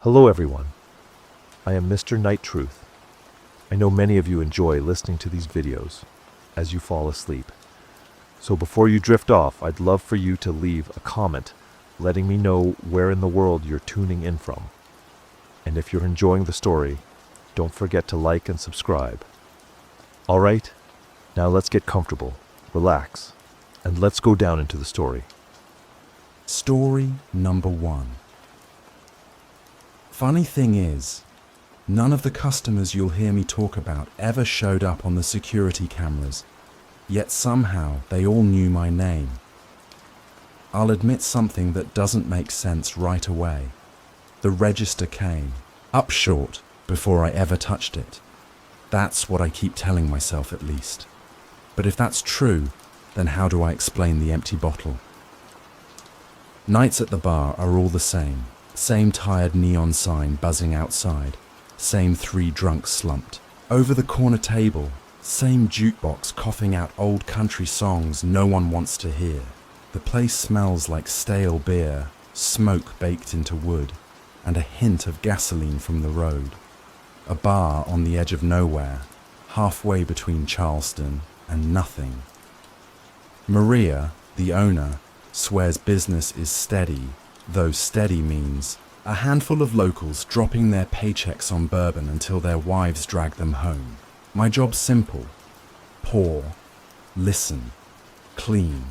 Hello everyone, I am Mr. Night Truth. I know many of you enjoy listening to these videos as you fall asleep. So before you drift off, I'd love for you to leave a comment letting me know where in the world you're tuning in from. And if you're enjoying the story, don't forget to like and subscribe. Alright, now let's get comfortable, relax, and let's go down into the story. Story number 1. Funny thing is, none of the customers you'll hear me talk about ever showed up on the security cameras, yet somehow they all knew my name. I'll admit something that doesn't make sense right away. The register came up short before I ever touched it. That's what I keep telling myself, at least. But if that's true, then how do I explain the empty bottle? Nights at the bar are all the same. Same tired neon sign buzzing outside. Same 3 drunks slumped over the corner table. Same jukebox coughing out old country songs no one wants to hear. The place smells like stale beer, smoke baked into wood, and a hint of gasoline from the road. A bar on the edge of nowhere, halfway between Charleston and nothing. Maria, the owner, swears business is steady, though steady means a handful of locals dropping their paychecks on bourbon until their wives drag them home. My job's simple. Pour, listen, clean,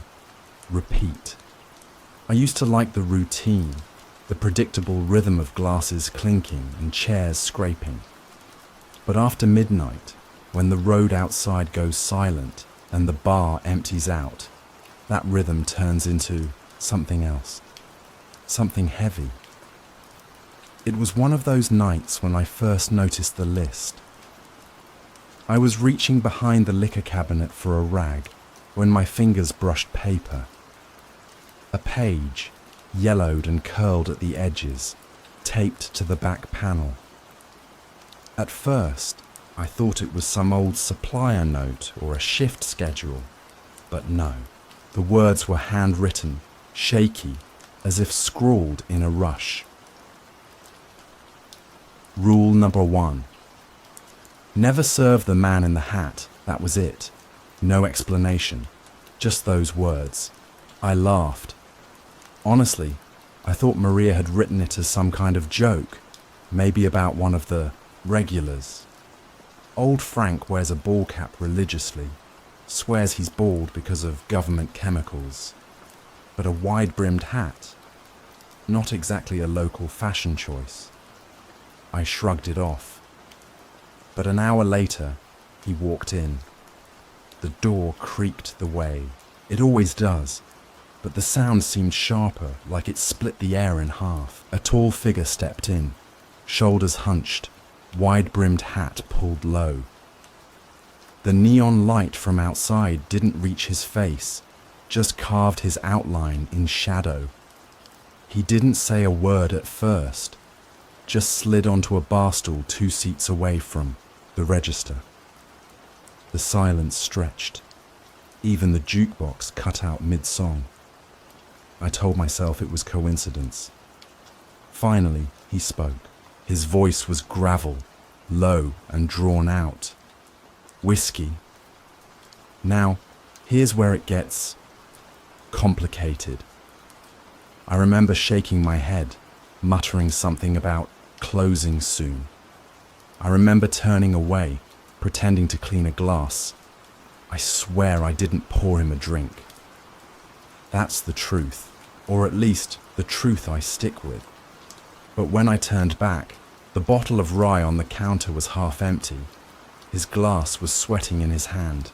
repeat. I used to like the routine, the predictable rhythm of glasses clinking and chairs scraping. But after midnight, when the road outside goes silent and the bar empties out, that rhythm turns into something else, something heavy. It was one of those nights when I first noticed the list. I was reaching behind the liquor cabinet for a rag when my fingers brushed paper. A page, yellowed and curled at the edges, taped to the back panel. At first, I thought it was some old supplier note or a shift schedule, but no. The words were handwritten, shaky, as if scrawled in a rush. Rule number 1. Never serve the man in the hat, that was it. No explanation, just those words. I laughed. Honestly, I thought Maria had written it as some kind of joke, maybe about one of the regulars. Old Frank wears a ball cap religiously, swears he's bald because of government chemicals. But a wide-brimmed hat? Not exactly a local fashion choice. I shrugged it off. But an hour later, he walked in. The door creaked the way. It always does, but the sound seemed sharper, like it split the air in half. A tall figure stepped in, shoulders hunched, wide-brimmed hat pulled low. The neon light from outside didn't reach his face, just carved his outline in shadow. He didn't say a word at first, just slid onto a bar stool 2 seats away from the register. The silence stretched. Even the jukebox cut out mid-song. I told myself it was coincidence. Finally, he spoke. His voice was gravel, low and drawn out. Whiskey. Now, here's where it gets complicated. I remember shaking my head, muttering something about closing soon. I remember turning away, pretending to clean a glass. I swear I didn't pour him a drink. That's the truth, or at least the truth I stick with. But when I turned back, the bottle of rye on the counter was half empty. His glass was sweating in his hand.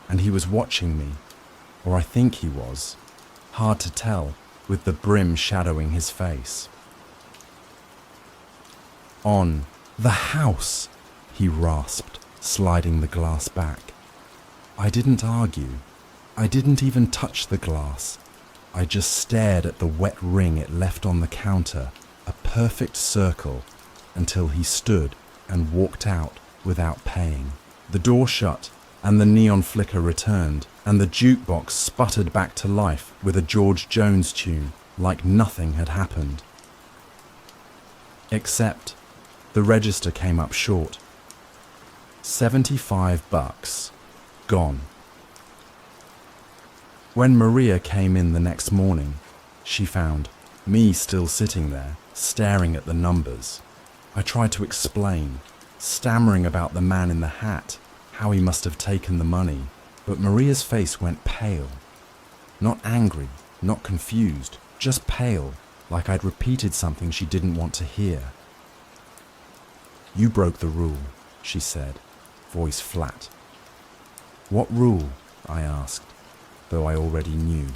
And he was watching me, or I think he was. Hard to tell, with the brim shadowing his face. On the house, he rasped, sliding the glass back. I didn't argue. I didn't even touch the glass. I just stared at the wet ring it left on the counter, a perfect circle, until he stood and walked out without paying. The door shut, and the neon flicker returned, and the jukebox sputtered back to life with a George Jones tune, like nothing had happened. Except the register came up short. $75. Gone. When Maria came in the next morning, she found me still sitting there, staring at the numbers. I tried to explain, stammering about the man in the hat, how he must have taken the money, but Maria's face went pale. Not angry, not confused, just pale, like I'd repeated something she didn't want to hear. "You broke the rule," she said, voice flat. "What rule?" I asked, though I already knew.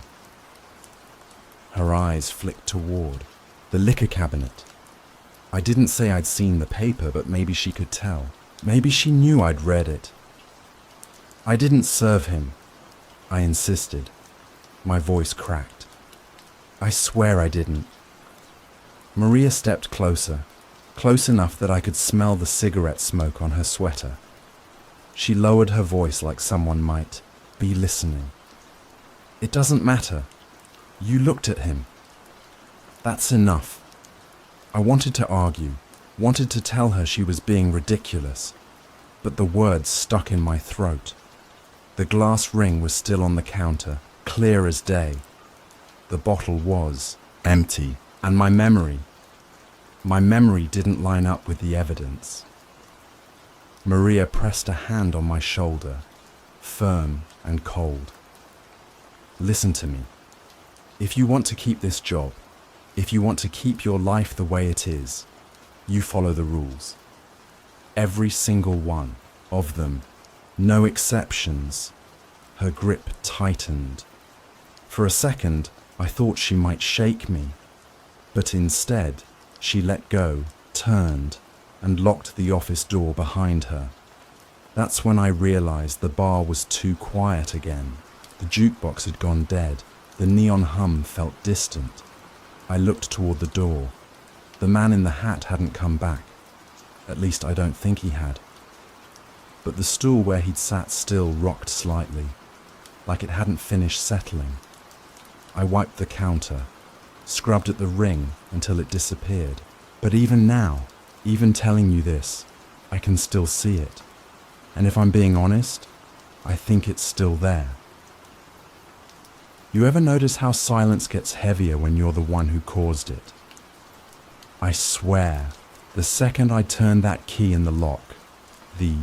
Her eyes flicked toward the liquor cabinet. I didn't say I'd seen the paper, but maybe she could tell. Maybe she knew I'd read it. "I didn't serve him," I insisted. My voice cracked. "I swear I didn't." Maria stepped closer, close enough that I could smell the cigarette smoke on her sweater. She lowered her voice like someone might be listening. "It doesn't matter. You looked at him. That's enough." I wanted to argue, wanted to tell her she was being ridiculous, but the words stuck in my throat. The glass ring was still on the counter, clear as day. The bottle was empty, and my memory didn't line up with the evidence. Maria pressed a hand on my shoulder, firm and cold. "Listen to me. If you want to keep this job, if you want to keep your life the way it is, you follow the rules. Every single one of them, no exceptions." Her grip tightened. For a second, I thought she might shake me, but instead, she let go, turned, and locked the office door behind her. That's when I realized the bar was too quiet again. The jukebox had gone dead. The neon hum felt distant. I looked toward the door. The man in the hat hadn't come back. At least I don't think he had. But the stool where he'd sat still rocked slightly, like it hadn't finished settling. I wiped the counter, scrubbed at the ring until it disappeared. But even now, even telling you this, I can still see it. And if I'm being honest, I think it's still there. You ever notice how silence gets heavier when you're the one who caused it? I swear, the second I turned that key in the lock, the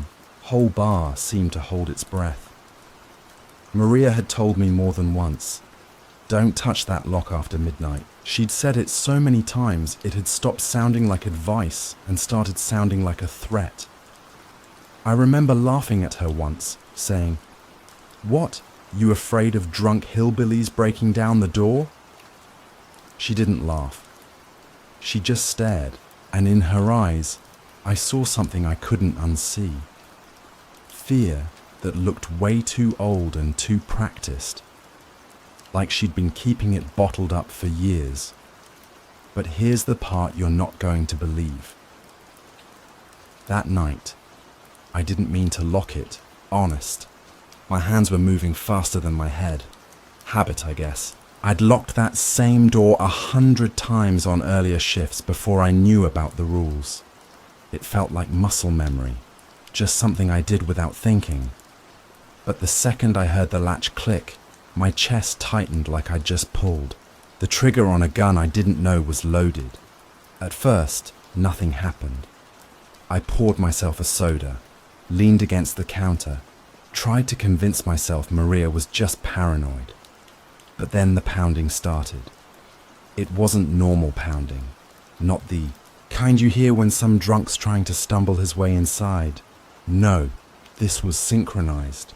whole bar seemed to hold its breath. Maria had told me more than once, "Don't touch that lock after midnight." She'd said it so many times it had stopped sounding like advice and started sounding like a threat. I remember laughing at her once, saying, "What? You afraid of drunk hillbillies breaking down the door?" She didn't laugh. She just stared, and in her eyes, I saw something I couldn't unsee. Fear that looked way too old and too practiced, like she'd been keeping it bottled up for years. But here's the part you're not going to believe. That night, I didn't mean to lock it, honest. My hands were moving faster than my head. Habit, I guess. I'd locked that same door 100 times on earlier shifts before I knew about the rules. It felt like muscle memory, just something I did without thinking. But the second I heard the latch click, my chest tightened like I'd just pulled. The trigger on a gun I didn't know was loaded. At first, nothing happened. I poured myself a soda, leaned against the counter, tried to convince myself Maria was just paranoid. But then the pounding started. It wasn't normal pounding, not the kind you hear when some drunk's trying to stumble his way inside. No, this was synchronized.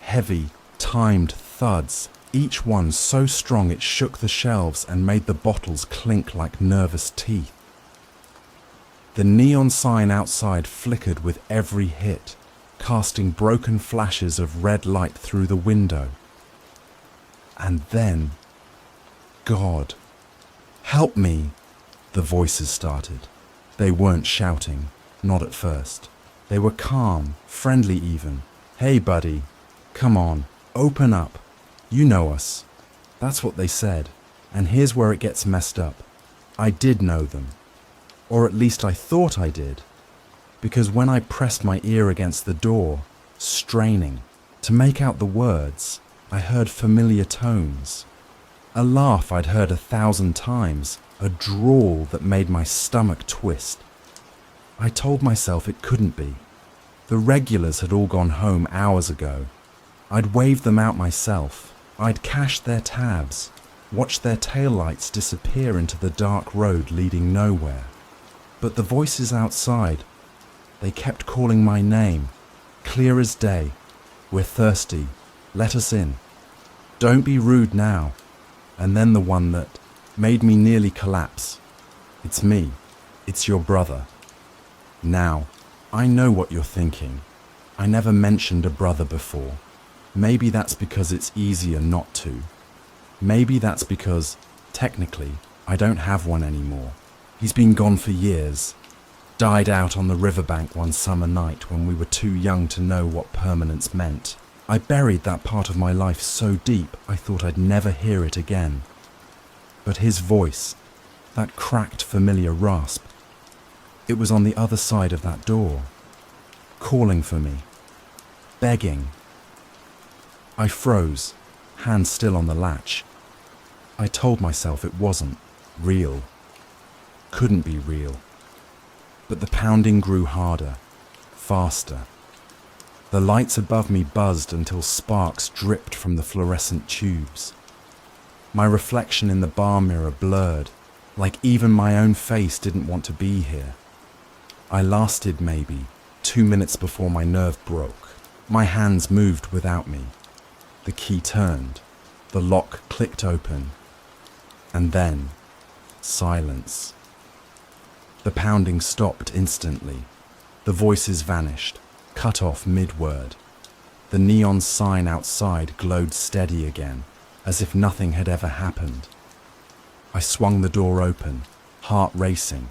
Heavy, timed thuds, each one so strong it shook the shelves and made the bottles clink like nervous teeth. The neon sign outside flickered with every hit, casting broken flashes of red light through the window. And then, "God, help me," the voices started. They weren't shouting, not at first. They were calm, friendly even. "Hey buddy, come on, open up. You know us." That's what they said. And here's where it gets messed up. I did know them. Or at least I thought I did, because when I pressed my ear against the door, straining to make out the words, I heard familiar tones. A laugh I'd heard 1,000 times, a drawl that made my stomach twist. I told myself it couldn't be. The regulars had all gone home hours ago. I'd waved them out myself. I'd cashed their tabs, watched their taillights disappear into the dark road leading nowhere. But the voices outside, they kept calling my name, clear as day. We're thirsty. Let us in. Don't be rude now. And then the one that made me nearly collapse. It's me. It's your brother. Now, I know what you're thinking. I never mentioned a brother before. Maybe that's because it's easier not to. Maybe that's because, technically, I don't have one anymore. He's been gone for years. Died out on the riverbank one summer night when we were too young to know what permanence meant. I buried that part of my life so deep I thought I'd never hear it again. But his voice, that cracked familiar rasp, it was on the other side of that door, calling for me, begging. I froze, hand still on the latch. I told myself it wasn't real, couldn't be real. But the pounding grew harder, faster. The lights above me buzzed until sparks dripped from the fluorescent tubes. My reflection in the bar mirror blurred, like even my own face didn't want to be here. I lasted maybe 2 minutes before my nerve broke. My hands moved without me. The key turned, the lock clicked open, and then silence. The pounding stopped instantly. The voices vanished, cut off mid-word. The neon sign outside glowed steady again, as if nothing had ever happened. I swung the door open, heart racing,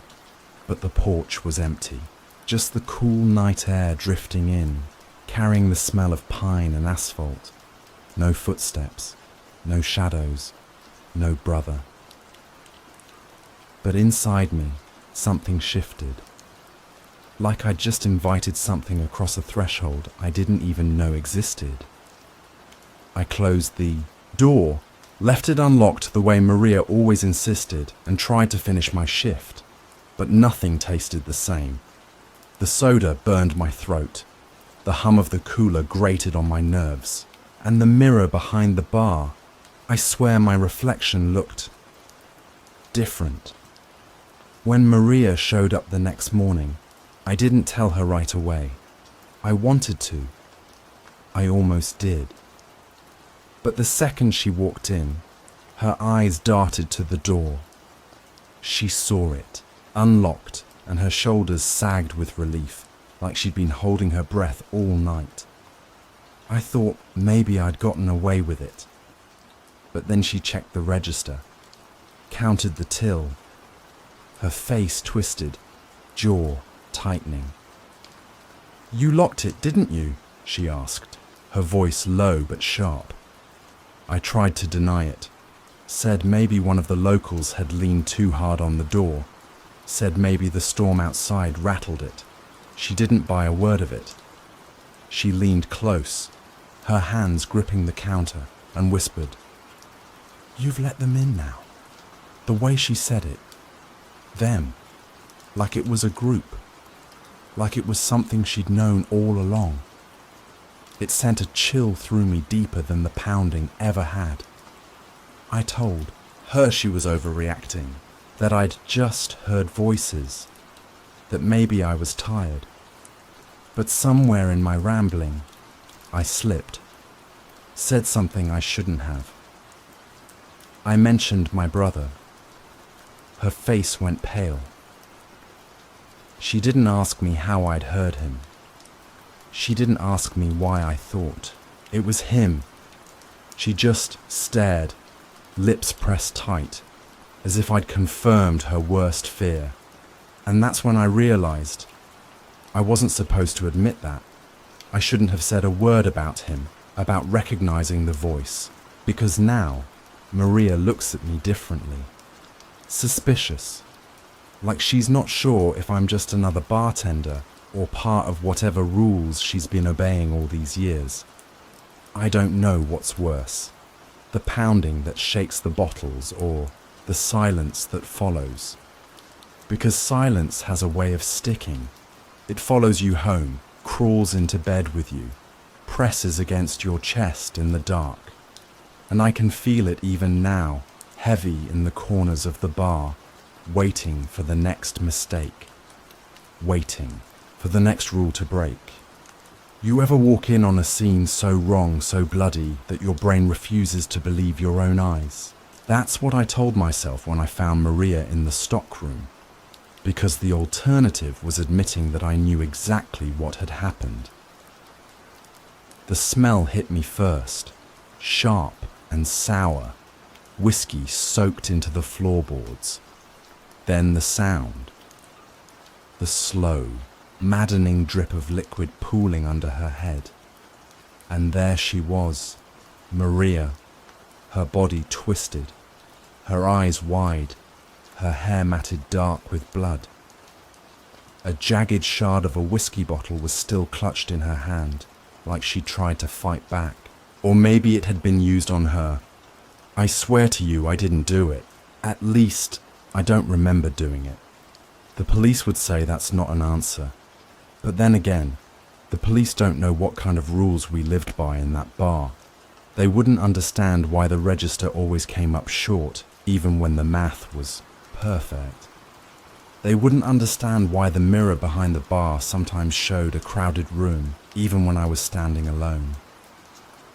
but the porch was empty. Just the cool night air drifting in, carrying the smell of pine and asphalt. No footsteps, no shadows, no brother. But inside me, something shifted. Like I'd just invited something across a threshold I didn't even know existed. I closed the door, left it unlocked the way Maria always insisted, and tried to finish my shift. But nothing tasted the same. The soda burned my throat. The hum of the cooler grated on my nerves. And the mirror behind the bar, I swear my reflection looked different. When Maria showed up the next morning, I didn't tell her right away. I wanted to. I almost did. But the second she walked in, her eyes darted to the door. She saw it, unlocked, and her shoulders sagged with relief, like she'd been holding her breath all night. I thought maybe I'd gotten away with it. But then she checked the register, counted the till. Her face twisted, jaw tightening. "You locked it, didn't you?" she asked, her voice low but sharp. I tried to deny it, said maybe one of the locals had leaned too hard on the door, said maybe the storm outside rattled it. She didn't buy a word of it. She leaned close, her hands gripping the counter, and whispered, "You've let them in now." The way she said it, them, like it was a group, like it was something she'd known all along. It sent a chill through me deeper than the pounding ever had. I told her she was overreacting, that I'd just heard voices, that maybe I was tired. But somewhere in my rambling, I slipped, said something I shouldn't have. I mentioned my brother. Her face went pale. She didn't ask me how I'd heard him. She didn't ask me why I thought it was him. She just stared, lips pressed tight, as if I'd confirmed her worst fear. And that's when I realized I wasn't supposed to admit that. I shouldn't have said a word about him, about recognizing the voice, because now Maria looks at me differently. Suspicious. Like she's not sure if I'm just another bartender or part of whatever rules she's been obeying all these years. I don't know what's worse, the pounding that shakes the bottles or the silence that follows. Because silence has a way of sticking. It follows you home, crawls into bed with you, presses against your chest in the dark. And I can feel it even now, heavy in the corners of the bar, waiting for the next mistake, waiting for the next rule to break. You ever walk in on a scene so wrong, so bloody, that your brain refuses to believe your own eyes? That's what I told myself when I found Maria in the stockroom, because the alternative was admitting that I knew exactly what had happened. The smell hit me first, sharp and sour, whiskey soaked into the floorboards. Then the sound, the slow, maddening drip of liquid pooling under her head. And there she was, Maria, her body twisted, her eyes wide, her hair matted dark with blood. A jagged shard of a whiskey bottle was still clutched in her hand, like she'd tried to fight back. Or maybe it had been used on her. I swear to you I didn't do it. At least, I don't remember doing it. The police would say that's not an answer. But then again, the police don't know what kind of rules we lived by in that bar. They wouldn't understand why the register always came up short, even when the math was perfect. They wouldn't understand why the mirror behind the bar sometimes showed a crowded room, even when I was standing alone.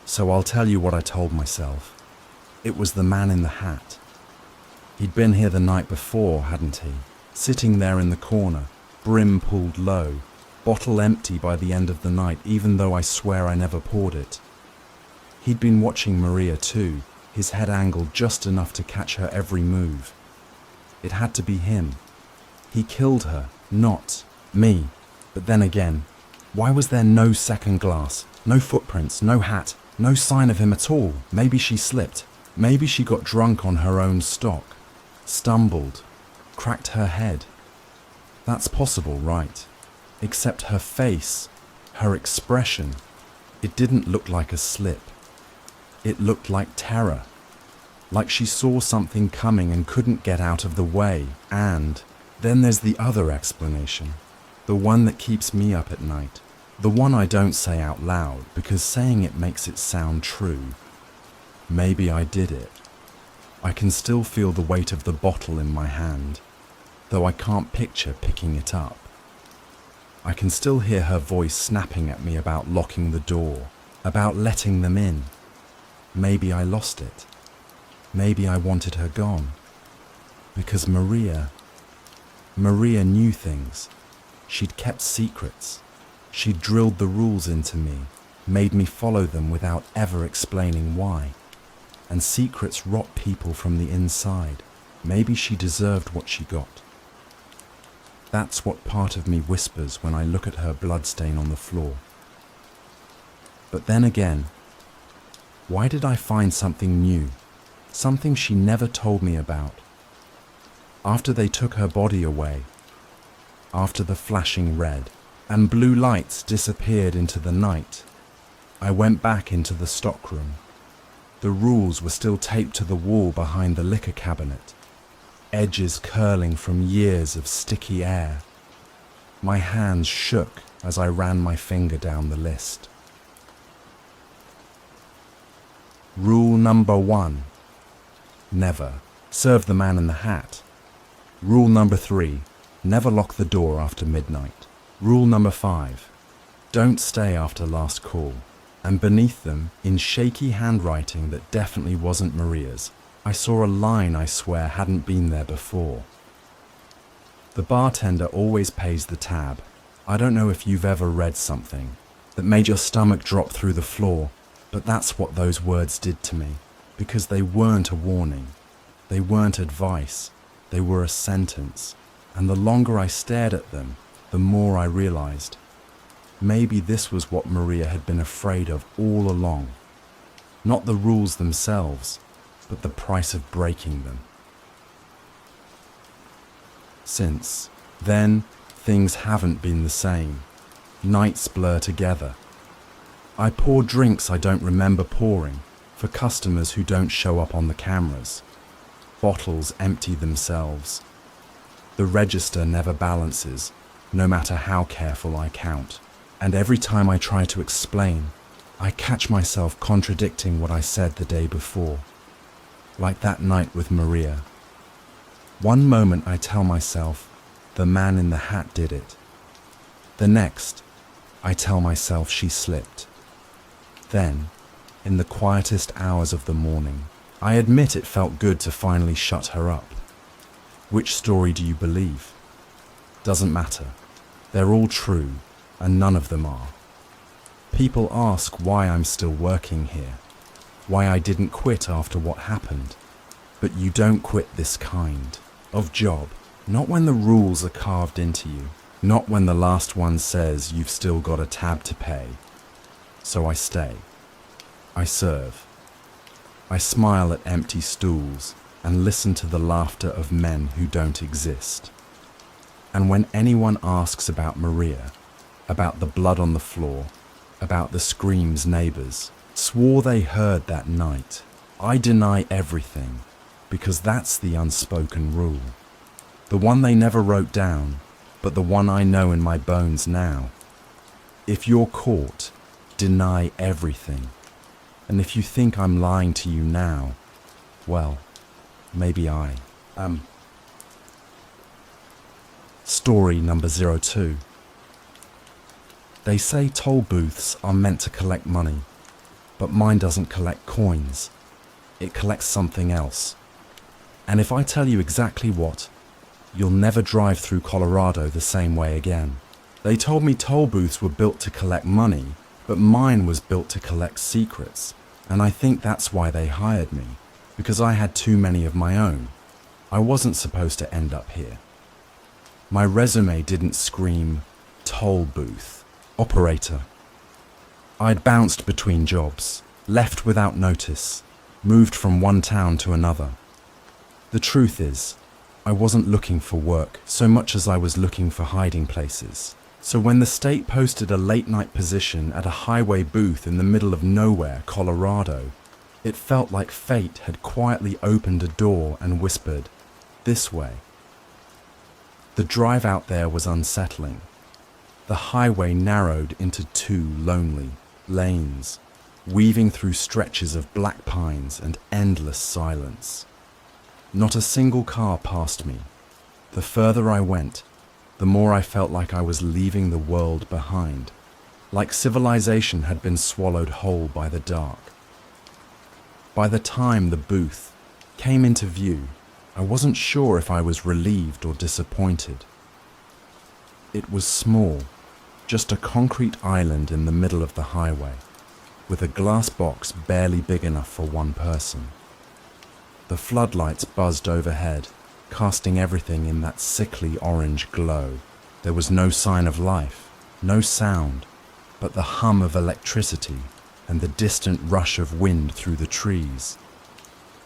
So I'll tell you what I told myself. It was the man in the hat. He'd been here the night before, hadn't he? Sitting there in the corner, brim pulled low, bottle empty by the end of the night, even though I swear I never poured it. He'd been watching Maria too, his head angled just enough to catch her every move. It had to be him. He killed her, not me. But then again, why was there no second glass, no footprints, no hat, no sign of him at all? Maybe she slipped. Maybe she got drunk on her own stock, stumbled, cracked her head. That's possible, right? Except her face, her expression, it didn't look like a slip. It looked like terror, like she saw something coming and couldn't get out of the way. And then there's the other explanation, the one that keeps me up at night, the one I don't say out loud because saying it makes it sound true. Maybe I did it. I can still feel the weight of the bottle in my hand, though I can't picture picking it up. I can still hear her voice snapping at me about locking the door, about letting them in. Maybe I lost it. Maybe I wanted her gone. Because Maria knew things. She'd kept secrets. She'd drilled the rules into me, made me follow them without ever explaining why. And secrets rot people from the inside. Maybe she deserved what she got. That's what part of me whispers when I look at her bloodstain on the floor. But then again, why did I find something new? Something she never told me about. After they took her body away, after the flashing red and blue lights disappeared into the night, I went back into the stockroom. The rules were still taped to the wall behind the liquor cabinet, edges curling from years of sticky air. My hands shook as I ran my finger down the list. Rule number 1. Never serve the man in the hat. Rule number 3. Never lock the door after midnight. Rule number 5. Don't stay after last call. And beneath them, in shaky handwriting that definitely wasn't Maria's, I saw a line I swear hadn't been there before. The bartender always pays the tab. I don't know if you've ever read something that made your stomach drop through the floor, but that's what those words did to me, because they weren't a warning. They weren't advice. They were a sentence. And the longer I stared at them, the more I realized. Maybe this was what Maria had been afraid of all along. Not the rules themselves, but the price of breaking them. Since then, things haven't been the same. Nights blur together. I pour drinks I don't remember pouring for customers who don't show up on the cameras. Bottles empty themselves. The register never balances, no matter how careful I count. And every time I try to explain, I catch myself contradicting what I said the day before. Like that night with Maria. One moment I tell myself, the man in the hat did it. The next, I tell myself she slipped. Then, in the quietest hours of the morning, I admit it felt good to finally shut her up. Which story do you believe? Doesn't matter. They're all true, and none of them are. People ask why I'm still working here, why I didn't quit after what happened. But you don't quit this kind of job, not when the rules are carved into you, not when the last one says you've still got a tab to pay. So I stay. I serve. I smile at empty stools and listen to the laughter of men who don't exist. And when anyone asks about Maria, about the blood on the floor, about the screams neighbors swore they heard that night, I deny everything, because that's the unspoken rule. The one they never wrote down, but the one I know in my bones now. If you're caught, deny everything. And if you think I'm lying to you now, well, maybe I am. Story number 02. They say toll booths are meant to collect money, but mine doesn't collect coins. It collects something else. And if I tell you exactly what, you'll never drive through Colorado the same way again. They told me toll booths were built to collect money, but mine was built to collect secrets. And I think that's why they hired me, because I had too many of my own. I wasn't supposed to end up here. My resume didn't scream toll booth operator. I'd bounced between jobs, left without notice, moved from one town to another. The truth is, I wasn't looking for work so much as I was looking for hiding places. So when the state posted a late-night position at a highway booth in the middle of nowhere, Colorado, it felt like fate had quietly opened a door and whispered, "This way." The drive out there was unsettling. The highway narrowed into two lonely lanes, weaving through stretches of black pines and endless silence. Not a single car passed me. The further I went, the more I felt like I was leaving the world behind, like civilization had been swallowed whole by the dark. By the time the booth came into view, I wasn't sure if I was relieved or disappointed. It was small, just a concrete island in the middle of the highway, with a glass box barely big enough for one person. The floodlights buzzed overhead, casting everything in that sickly orange glow. There was no sign of life, no sound, but the hum of electricity and the distant rush of wind through the trees.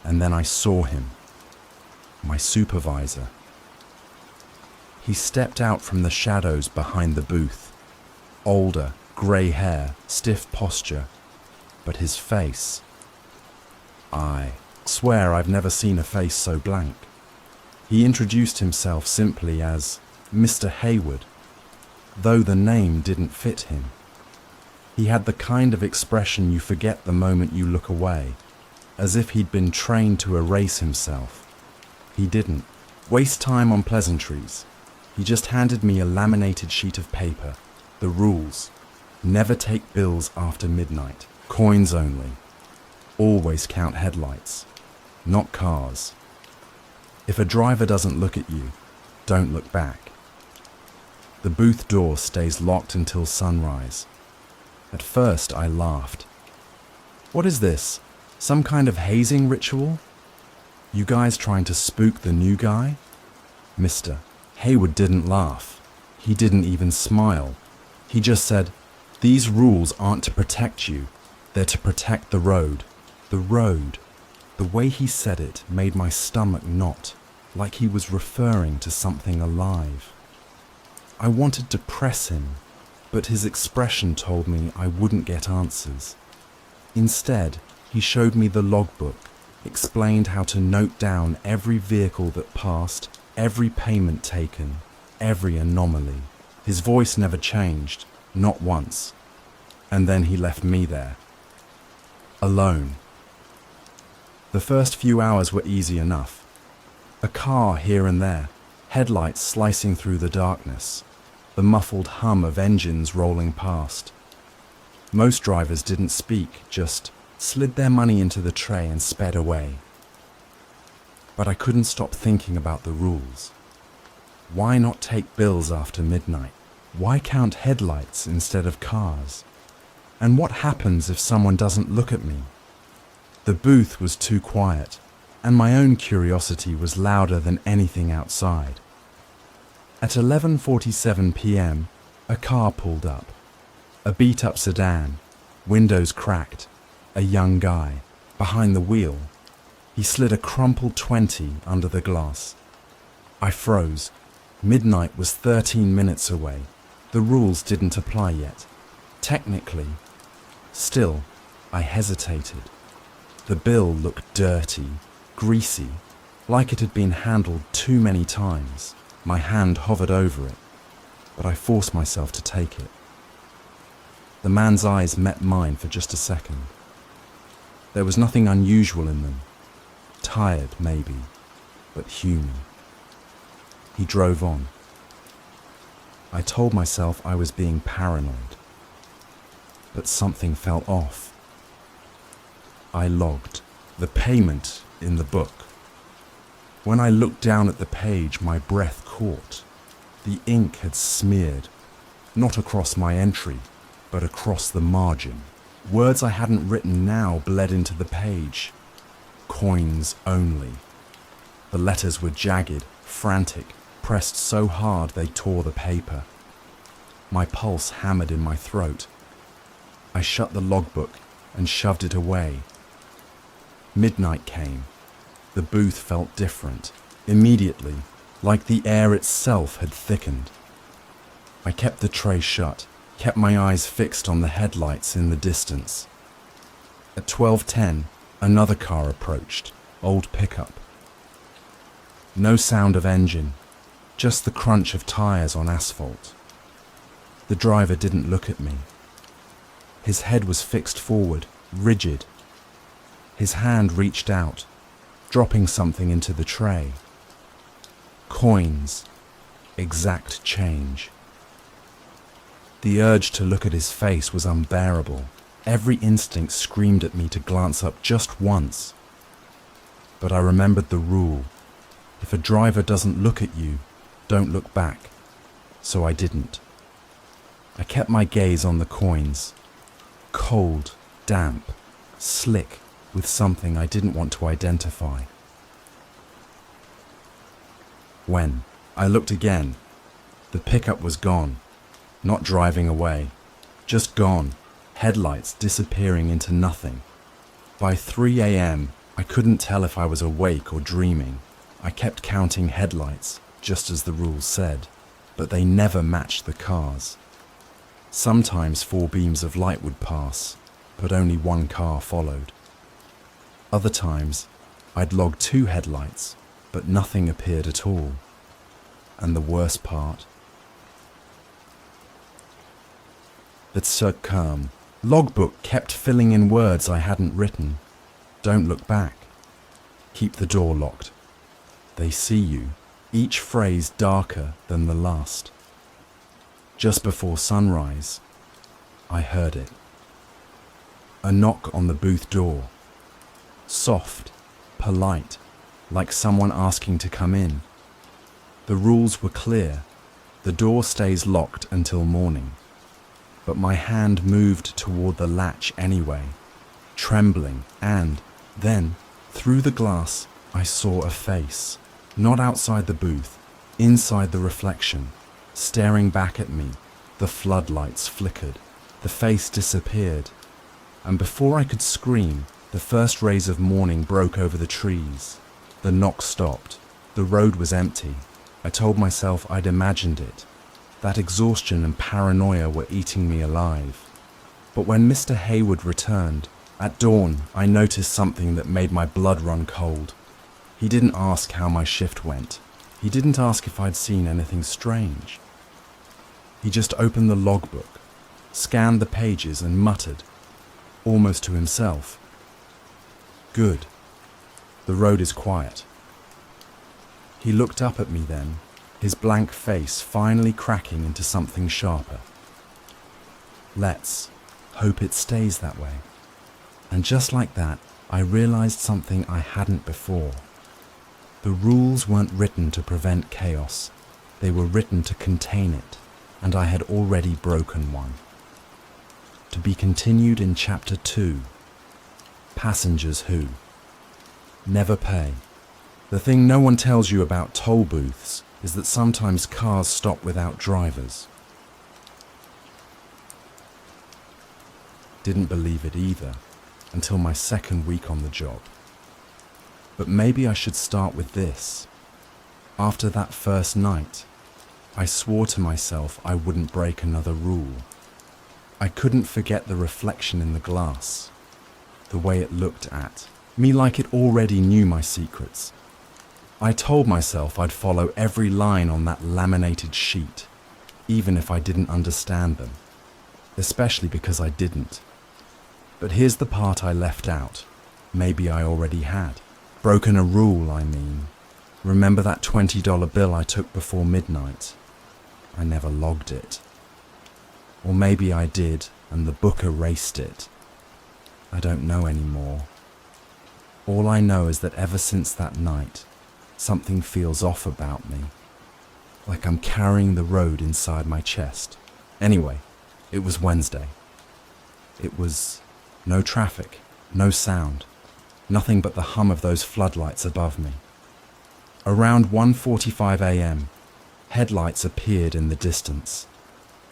And then I saw him, my supervisor. He stepped out from the shadows behind the booth. Older, grey hair, stiff posture, but his face. I swear I've never seen a face so blank. He introduced himself simply as Mr. Hayward, though the name didn't fit him. He had the kind of expression you forget the moment you look away, as if he'd been trained to erase himself. He didn't waste time on pleasantries. He just handed me a laminated sheet of paper. The rules: never take bills after midnight, coins only. Always count headlights, not cars. If a driver doesn't look at you, don't look back. The booth door stays locked until sunrise. At first I laughed. What is this? Some kind of hazing ritual? You guys trying to spook the new guy? Mr. Hayward didn't laugh. He didn't even smile. He just said, "These rules aren't to protect you. They're to protect the road." The road. The way he said it made my stomach knot. like he was referring to something alive. I wanted to press him, but his expression told me I wouldn't get answers. Instead, he showed me the logbook, explained how to note down every vehicle that passed, every payment taken, every anomaly. His voice never changed, not once. And then he left me there, alone. The first few hours were easy enough. A car here and there, headlights slicing through the darkness, the muffled hum of engines rolling past. Most drivers didn't speak, just slid their money into the tray and sped away. But I couldn't stop thinking about the rules. Why not take bills after midnight? Why count headlights instead of cars? And what happens if someone doesn't look at me? The booth was too quiet, and my own curiosity was louder than anything outside. At 11:47 p.m., a car pulled up. A beat-up sedan, windows cracked, a young guy, behind the wheel. He slid a crumpled 20 under the glass. I froze. Midnight was 13 minutes away. The rules didn't apply yet. Technically. Still, I hesitated. The bill looked dirty, greasy, like it had been handled too many times. My hand hovered over it, but I forced myself to take it. The man's eyes met mine for just a second. There was nothing unusual in them. Tired, maybe, but human. He drove on. I told myself I was being paranoid, but something felt off. I logged the payment in the book. When I looked down at the page, my breath caught. The ink had smeared, not across my entry, but across the margin. Words I hadn't written now bled into the page. Coins only. The letters were jagged, frantic, pressed so hard they tore the paper. My pulse hammered in my throat. I shut the logbook and shoved it away. Midnight came. The booth felt different, immediately, like the air itself had thickened. I kept the tray shut, kept my eyes fixed on the headlights in the distance. At 12:10, another car approached, old pickup. No sound of engine, just the crunch of tires on asphalt. The driver didn't look at me. His head was fixed forward, rigid. His hand reached out, dropping something into the tray. Coins, exact change. The urge to look at his face was unbearable. Every instinct screamed at me to glance up just once. But I remembered the rule. If a driver doesn't look at you, don't look back. So I didn't. I kept my gaze on the coins. Cold, damp, slick, with something I didn't want to identify. When I looked again, the pickup was gone. Not driving away, just gone, headlights disappearing into nothing. By 3 a.m., I couldn't tell if I was awake or dreaming. I kept counting headlights, just as the rules said, but they never matched the cars. Sometimes 4 beams of light would pass, but only 1 car followed. Other times, I'd log 2 headlights, but nothing appeared at all. And the worst part, that calm logbook kept filling in words I hadn't written. Don't look back. Keep the door locked. They see you. Each phrase darker than the last. Just before sunrise, I heard it. A knock on the booth door. Soft, polite, like someone asking to come in. The rules were clear. The door stays locked until morning. But my hand moved toward the latch anyway, trembling, and then, through the glass, I saw a face, not outside the booth, inside the reflection, staring back at me. The floodlights flickered, the face disappeared, and before I could scream, the first rays of morning broke over the trees. The knock stopped. The road was empty. I told myself I'd imagined it. That exhaustion and paranoia were eating me alive. But when Mr. Hayward returned, at dawn, I noticed something that made my blood run cold. He didn't ask how my shift went. He didn't ask if I'd seen anything strange. He just opened the logbook, scanned the pages and muttered, almost to himself, "Good. The road is quiet." He looked up at me then, his blank face finally cracking into something sharper. Let's hope it stays that way. And just like that, I realized something I hadn't before. The rules weren't written to prevent chaos. They were written to contain it, and I had already broken one. To be continued in Chapter 2. Passengers who never pay. The thing no one tells you about toll booths is that sometimes cars stop without drivers. Didn't believe it either until my second week on the job. But maybe I should start with this. After that first night, I swore to myself I wouldn't break another rule. I couldn't forget the reflection in the glass, the way it looked at me like it already knew my secrets. I told myself I'd follow every line on that laminated sheet, even if I didn't understand them, especially because I didn't. But here's the part I left out. Maybe I already had. Broken a rule, I mean. Remember that $20 bill I took before midnight? I never logged it. Or maybe I did, and the book erased it. I don't know anymore. All I know is that ever since that night, something feels off about me. Like I'm carrying the road inside my chest. Anyway, it was Wednesday. It was no traffic, no sound, nothing but the hum of those floodlights above me. Around 1:45 a.m., headlights appeared in the distance.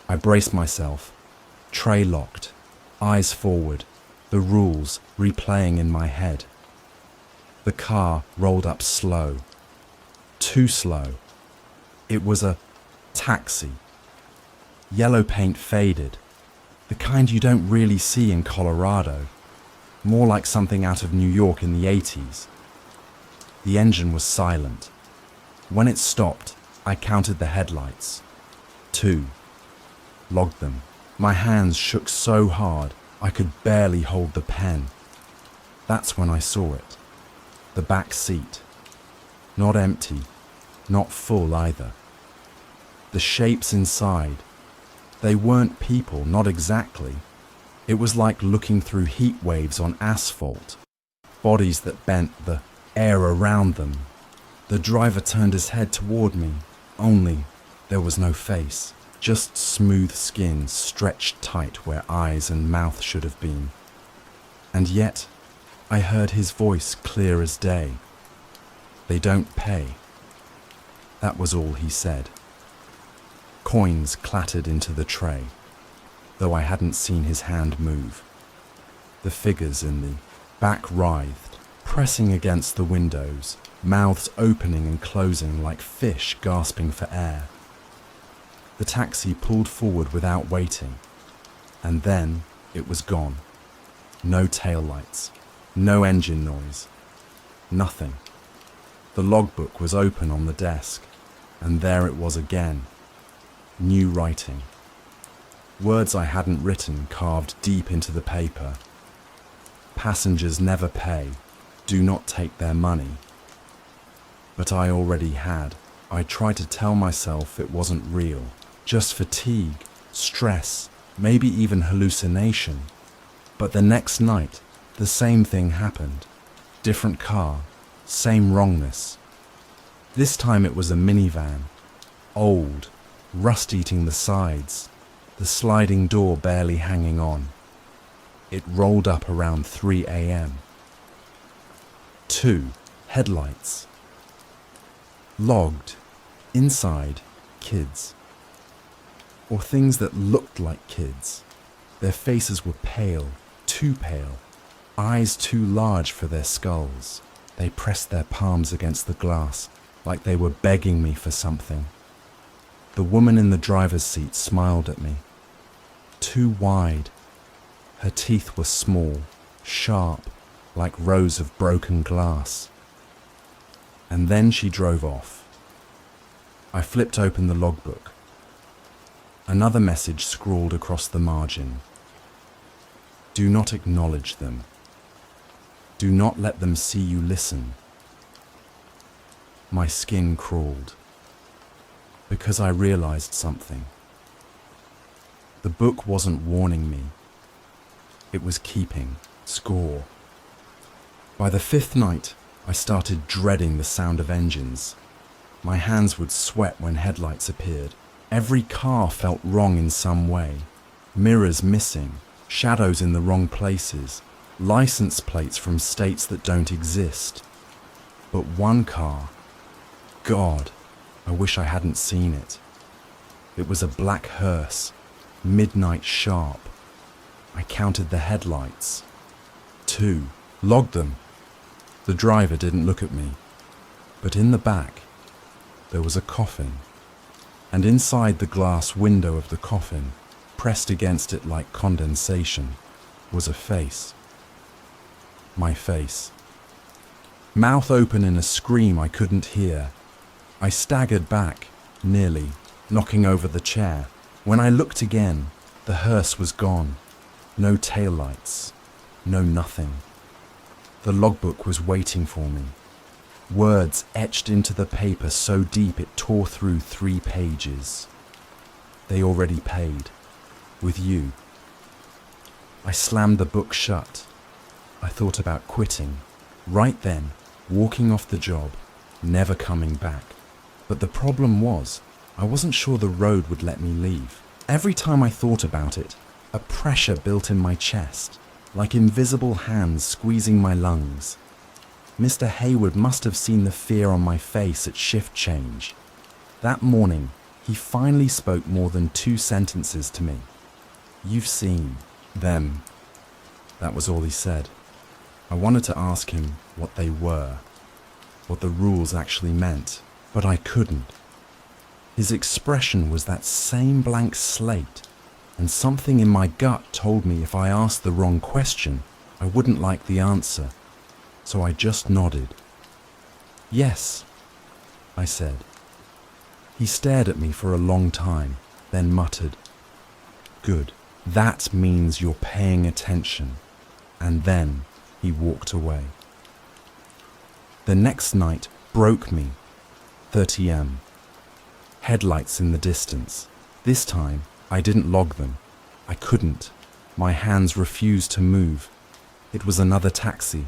I braced myself, tray locked, eyes forward, the rules replaying in my head. The car rolled up slow, too slow. It was a taxi. Yellow paint faded, the kind you don't really see in Colorado, more like something out of New York in the 80s. The engine was silent. When it stopped, I counted the headlights. 2. Logged them. My hands shook so hard I could barely hold the pen. That's when I saw it. The back seat. Not empty, not full either. The shapes inside, they weren't people, not exactly. It was like looking through heat waves on asphalt. Bodies that bent, the air around them. The driver turned his head toward me, only there was no face. Just smooth skin stretched tight where eyes and mouth should have been. And yet, I heard his voice clear as day. They don't pay. That was all he said. Coins clattered into the tray, though I hadn't seen his hand move. The figures in the back writhed, pressing against the windows, mouths opening and closing like fish gasping for air. The taxi pulled forward without waiting, and then it was gone. No taillights, no engine noise, nothing. The logbook was open on the desk, and there it was again. New writing. Words I hadn't written carved deep into the paper. Passengers never pay, do not take their money. But I already had. I tried to tell myself it wasn't real. Just fatigue, stress, maybe even hallucination. But the next night, the same thing happened. Different car, same wrongness. This time it was a minivan. Old, rust eating the sides, the sliding door barely hanging on. It rolled up around 3 a.m. 2. Headlights. Logged. Inside, kids. Or things that looked like kids. Their faces were pale, too pale, eyes too large for their skulls. They pressed their palms against the glass, like they were begging me for something. The woman in the driver's seat smiled at me. Too wide. Her teeth were small, sharp, like rows of broken glass. And then she drove off. I flipped open the logbook. Another message scrawled across the margin. Do not acknowledge them. Do not let them see you listen. My skin crawled, because I realized something. The book wasn't warning me. It was keeping score. By the fifth night, I started dreading the sound of engines. My hands would sweat when headlights appeared. Every car felt wrong in some way. Mirrors missing, shadows in the wrong places, license plates from states that don't exist. But one car, God, I wish I hadn't seen it. It was a black hearse, midnight sharp. I counted the headlights. 2. Logged them. The driver didn't look at me. But in the back, there was a coffin. And inside the glass window of the coffin, pressed against it like condensation, was a face. My face. Mouth open in a scream I couldn't hear. I staggered back, nearly, knocking over the chair. When I looked again, the hearse was gone. No taillights, no nothing. The logbook was waiting for me. Words etched into the paper so deep it tore through 3 pages. They already paid. With you. I slammed the book shut. I thought about quitting. Right then, walking off the job, never coming back. But the problem was, I wasn't sure the road would let me leave. Every time I thought about it, a pressure built in my chest, like invisible hands squeezing my lungs. Mr. Hayward must have seen the fear on my face at shift change. That morning, he finally spoke more than 2 sentences to me. You've seen them. That was all he said. I wanted to ask him what they were, what the rules actually meant, but I couldn't. His expression was that same blank slate, and something in my gut told me if I asked the wrong question, I wouldn't like the answer. So I just nodded. Yes, I said. He stared at me for a long time, then muttered, Good, that means you're paying attention. And then he walked away. The next night broke me. 30 m. Headlights in the distance. This time, I didn't log them. I couldn't. My hands refused to move. It was another taxi,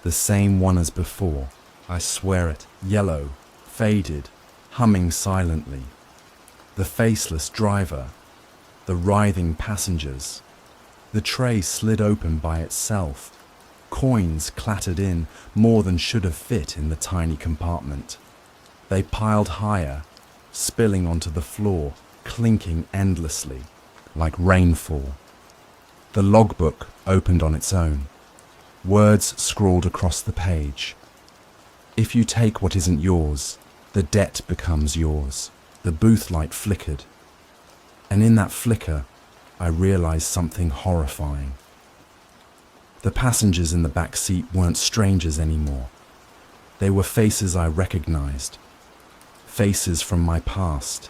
the same one as before. I swear it. Yellow, faded, humming silently. The faceless driver, the writhing passengers. The tray slid open by itself. Coins clattered in, more than should have fit in the tiny compartment. They piled higher, spilling onto the floor, clinking endlessly, like rainfall. The logbook opened on its own. Words scrawled across the page. If you take what isn't yours, the debt becomes yours. The booth light flickered. And in that flicker, I realized something horrifying. The passengers in the back seat weren't strangers anymore. They were faces I recognized. Faces from my past.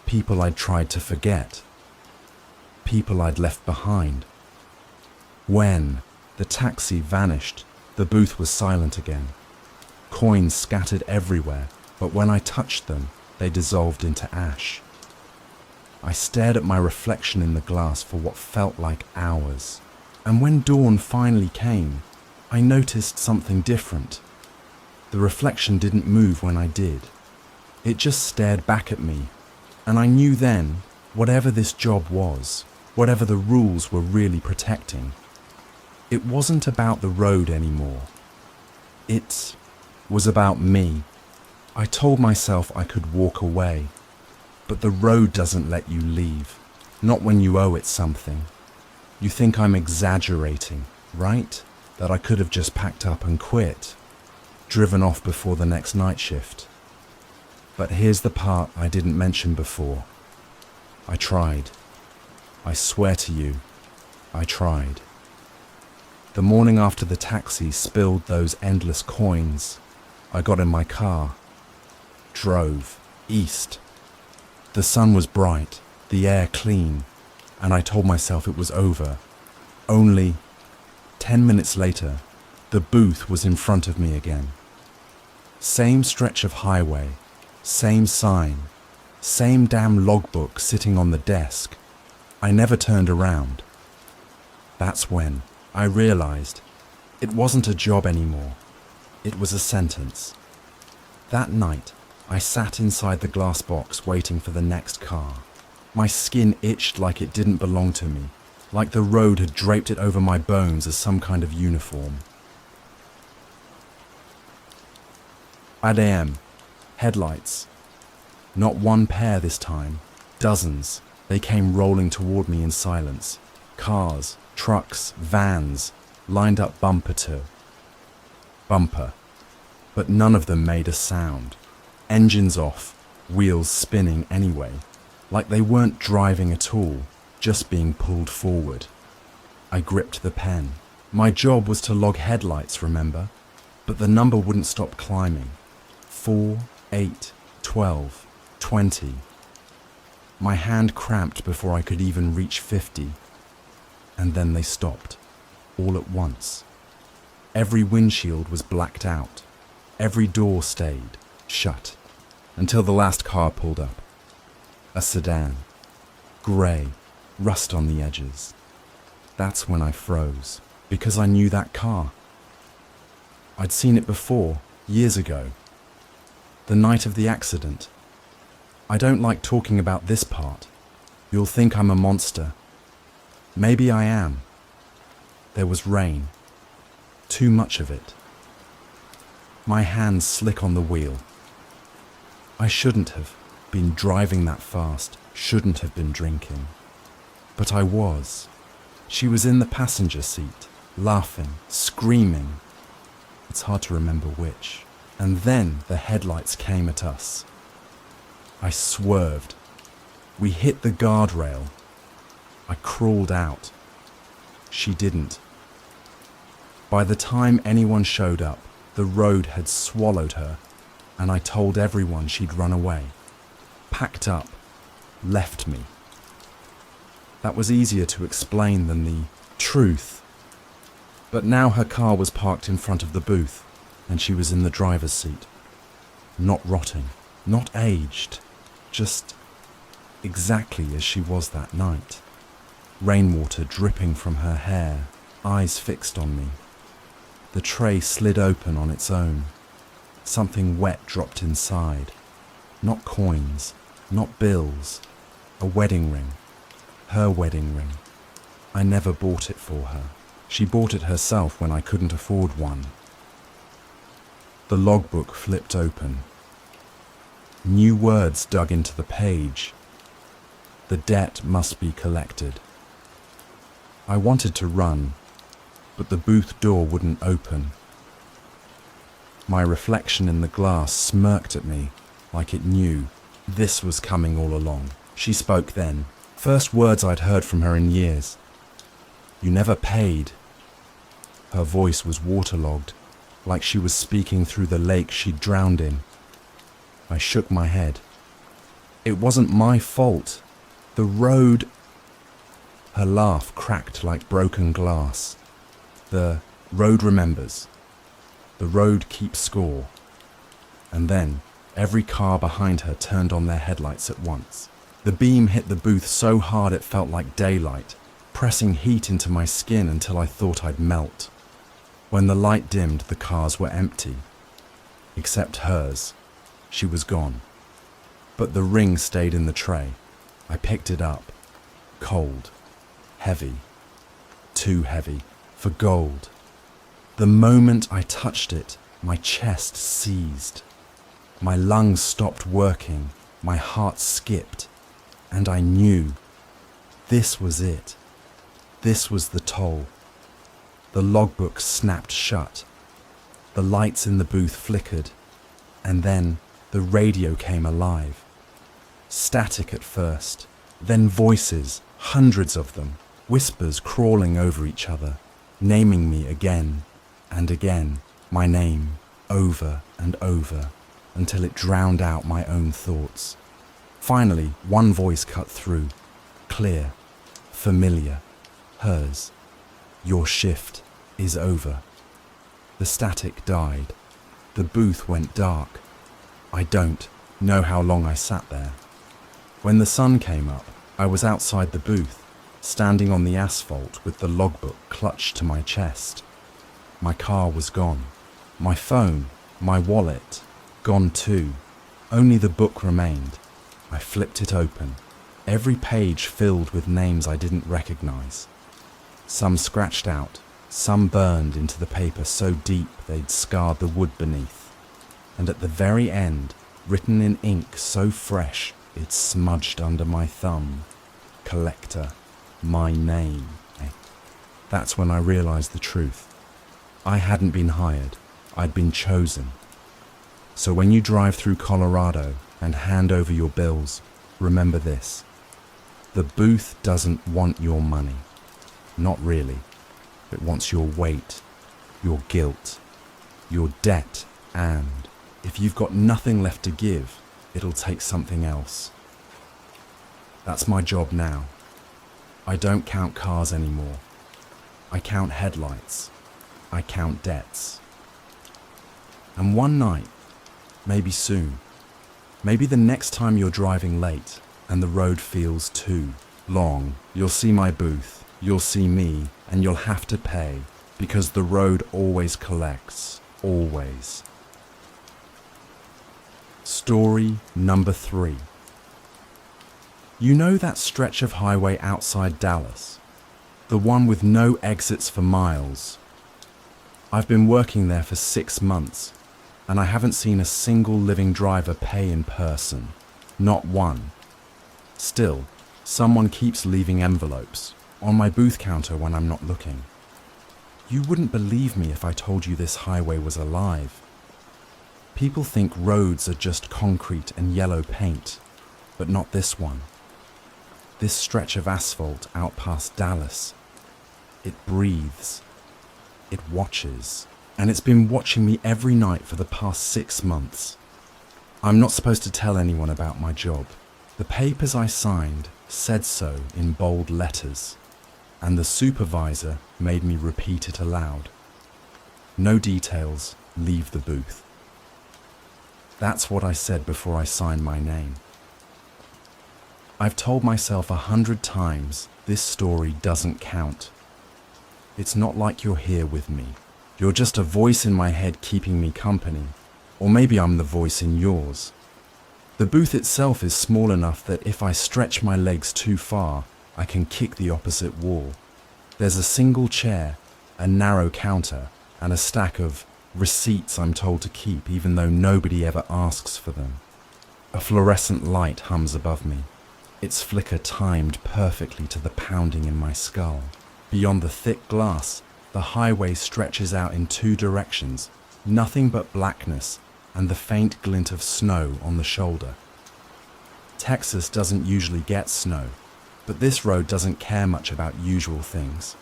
People I'd tried to forget. People I'd left behind. When the taxi vanished, the booth was silent again. Coins scattered everywhere, but when I touched them, they dissolved into ash. I stared at my reflection in the glass for what felt like hours. And when dawn finally came, I noticed something different. The reflection didn't move when I did. It just stared back at me, and I knew then, whatever this job was, whatever the rules were really protecting, it wasn't about the road anymore. It was about me. I told myself I could walk away, but the road doesn't let you leave, not when you owe it something. You think I'm exaggerating, right? That I could have just packed up and quit, driven off before the next night shift. But here's the part I didn't mention before. I tried. I swear to you, I tried. The morning after the taxi spilled those endless coins, I got in my car, drove east. The sun was bright, the air clean, and I told myself it was over. Only 10 minutes later, the booth was in front of me again. Same stretch of highway, same sign, same damn logbook sitting on the desk. I never turned around. That's when I realized it wasn't a job anymore. It was a sentence. That night, I sat inside the glass box waiting for the next car. My skin itched like it didn't belong to me, like the road had draped it over my bones as some kind of uniform. 8 a.m. Headlights. Not one pair this time, dozens. They came rolling toward me in silence. Cars, trucks, vans, lined up bumper to bumper. But none of them made a sound. Engines off, wheels spinning anyway, like they weren't driving at all, just being pulled forward. I gripped the pen. My job was to log headlights, remember? But the number wouldn't stop climbing. 4, 8, 12, 20. My hand cramped before I could even reach 50. And then they stopped, all at once. Every windshield was blacked out. Every door stayed shut, until the last car pulled up. A sedan, grey, rust on the edges. That's when I froze, because I knew that car. I'd seen it before, years ago. The night of the accident. I don't like talking about this part. You'll think I'm a monster. Maybe I am. There was rain. Too much of it. My hands slick on the wheel. I shouldn't have been driving that fast, shouldn't have been drinking. But I was. She was in the passenger seat, laughing, screaming. It's hard to remember which. And then the headlights came at us. I swerved. We hit the guardrail. I crawled out. She didn't. By the time anyone showed up, the road had swallowed her, and I told everyone she'd run away. Packed up, left me. That was easier to explain than the truth. But now her car was parked in front of the booth, and she was in the driver's seat. Not rotting, not aged, just exactly as she was that night. Rainwater dripping from her hair, eyes fixed on me. The tray slid open on its own. Something wet dropped inside. Not coins, not bills. A wedding ring. Her wedding ring. I never bought it for her. She bought it herself when I couldn't afford one. The logbook flipped open. New words dug into the page. The debt must be collected. I wanted to run, but the booth door wouldn't open. My reflection in the glass smirked at me like it knew this was coming all along. She spoke then. First words I'd heard from her in years. You never paid. Her voice was waterlogged, like she was speaking through the lake she'd drowned in. I shook my head. It wasn't my fault. The road... Her laugh cracked like broken glass. The road remembers. The road keeps score. And then every car behind her turned on their headlights at once. The beam hit the booth so hard it felt like daylight, pressing heat into my skin until I thought I'd melt. When the light dimmed, the cars were empty. Except hers. She was gone. But the ring stayed in the tray. I picked it up. Cold. Heavy. Too heavy. For gold. The moment I touched it, my chest seized. My lungs stopped working. My heart skipped. And I knew. This was it. This was the toll. The logbook snapped shut. The lights in the booth flickered. And then the radio came alive. Static at first, then voices, hundreds of them, whispers crawling over each other, naming me again and again, my name, over and over, until it drowned out my own thoughts. Finally, one voice cut through, clear, familiar, hers. Your shift is over. The static died. The booth went dark. I don't know how long I sat there. When the sun came up, I was outside the booth, standing on the asphalt with the logbook clutched to my chest. My car was gone. My phone, my wallet, gone too. Only the book remained. I flipped it open, every page filled with names I didn't recognize. Some scratched out, some burned into the paper so deep they'd scarred the wood beneath. And at the very end, written in ink so fresh it smudged under my thumb, collector, my name. That's when I realized the truth. I hadn't been hired, I'd been chosen. So when you drive through Colorado and hand over your bills, remember this. The booth doesn't want your money. Not really. It wants your weight, your guilt, your debt, and if you've got nothing left to give, it'll take something else. That's my job now. I don't count cars anymore. I count headlights. I count debts. And one night, maybe soon, maybe the next time you're driving late and the road feels too long, you'll see my booth, you'll see me, and you'll have to pay because the road always collects, always. Story number 3. You know that stretch of highway outside Dallas? The one with no exits for miles? I've been working there for 6 months, and I haven't seen a single living driver pay in person. Not one. Still, someone keeps leaving envelopes on my booth counter when I'm not looking. You wouldn't believe me if I told you this highway was alive. People think roads are just concrete and yellow paint, but not this one. This stretch of asphalt out past Dallas. It breathes. It watches. And it's been watching me every night for the past 6 months. I'm not supposed to tell anyone about my job. The papers I signed said so in bold letters, and the supervisor made me repeat it aloud. No details, leave the booth. That's what I said before I signed my name. I've told myself 100 times this story doesn't count. It's not like you're here with me. You're just a voice in my head keeping me company, or maybe I'm the voice in yours. The booth itself is small enough that if I stretch my legs too far, I can kick the opposite wall. There's a single chair, a narrow counter, and a stack of receipts I'm told to keep even though nobody ever asks for them. A fluorescent light hums above me, its flicker timed perfectly to the pounding in my skull. Beyond the thick glass, the highway stretches out in 2 directions, nothing but blackness and the faint glint of snow on the shoulder. Texas doesn't usually get snow, but this road doesn't care much about usual things.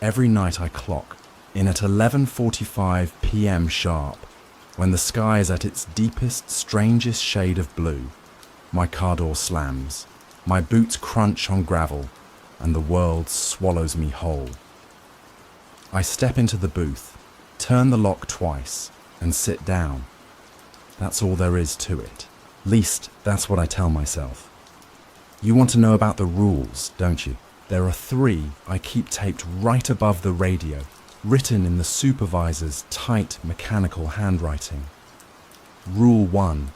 Every night I clock in at 11:45 p.m. sharp, when the sky is at its deepest, strangest shade of blue. My car door slams, my boots crunch on gravel, and the world swallows me whole. I step into the booth, turn the lock twice, and sit down. That's all there is to it. Least, that's what I tell myself. You want to know about the rules, don't you? There are 3 I keep taped right above the radio, written in the supervisor's tight mechanical handwriting. Rule 1.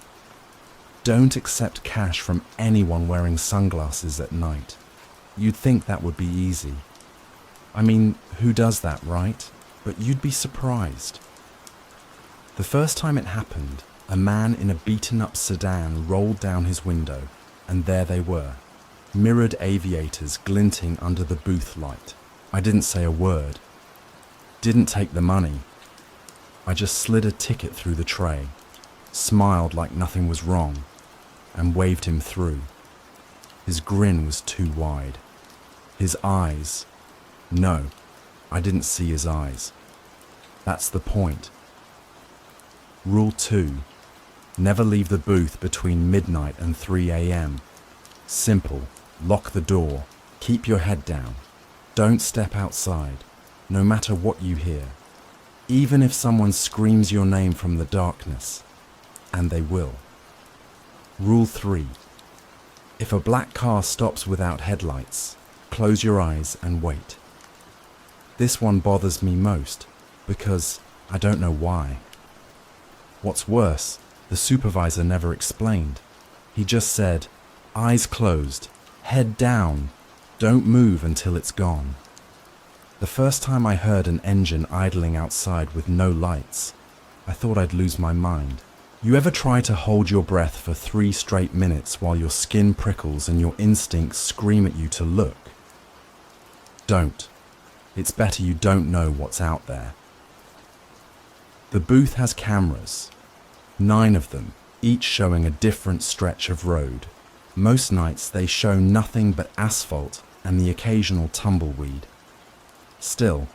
Don't accept cash from anyone wearing sunglasses at night. You'd think that would be easy. I mean, who does that, right? But you'd be surprised. The first time it happened, a man in a beaten-up sedan rolled down his window, and there they were, mirrored aviators glinting under the booth light. I didn't say a word. Didn't take the money. I just slid a ticket through the tray. smiled like nothing was wrong, and waved him through. His grin was too wide. His eyes... No, I didn't see his eyes. That's the point. Rule 2. Never leave the booth between midnight and 3 a.m. Simple. Lock the door. Keep your head down. Don't step outside, no matter what you hear. Even if someone screams your name from the darkness, and they will. Rule 3. If a black car stops without headlights, close your eyes and wait. This one bothers me most, because I don't know why. What's worse, the supervisor never explained. He just said, eyes closed, head down, don't move until it's gone. The first time I heard an engine idling outside with no lights, I thought I'd lose my mind. You ever try to hold your breath for 3 straight minutes while your skin prickles and your instincts scream at you to look? Don't. It's better you don't know what's out there. The booth has cameras, 9 of them, each showing a different stretch of road. Most nights they show nothing but asphalt and the occasional tumbleweed. Still,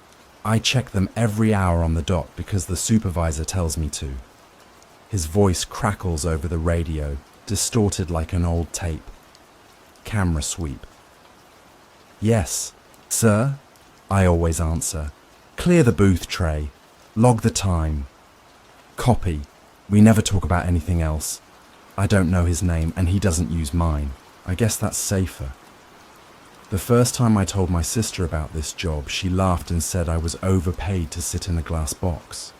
I check them every hour on the dot because the supervisor tells me to. His voice crackles over the radio, distorted like an old tape. Camera sweep. Yes, sir, I always answer. Clear the booth tray. Log the time. Copy. We never talk about anything else. I don't know his name and he doesn't use mine. I guess that's safer. The first time I told my sister about this job, she laughed and said I was overpaid to sit in a glass box.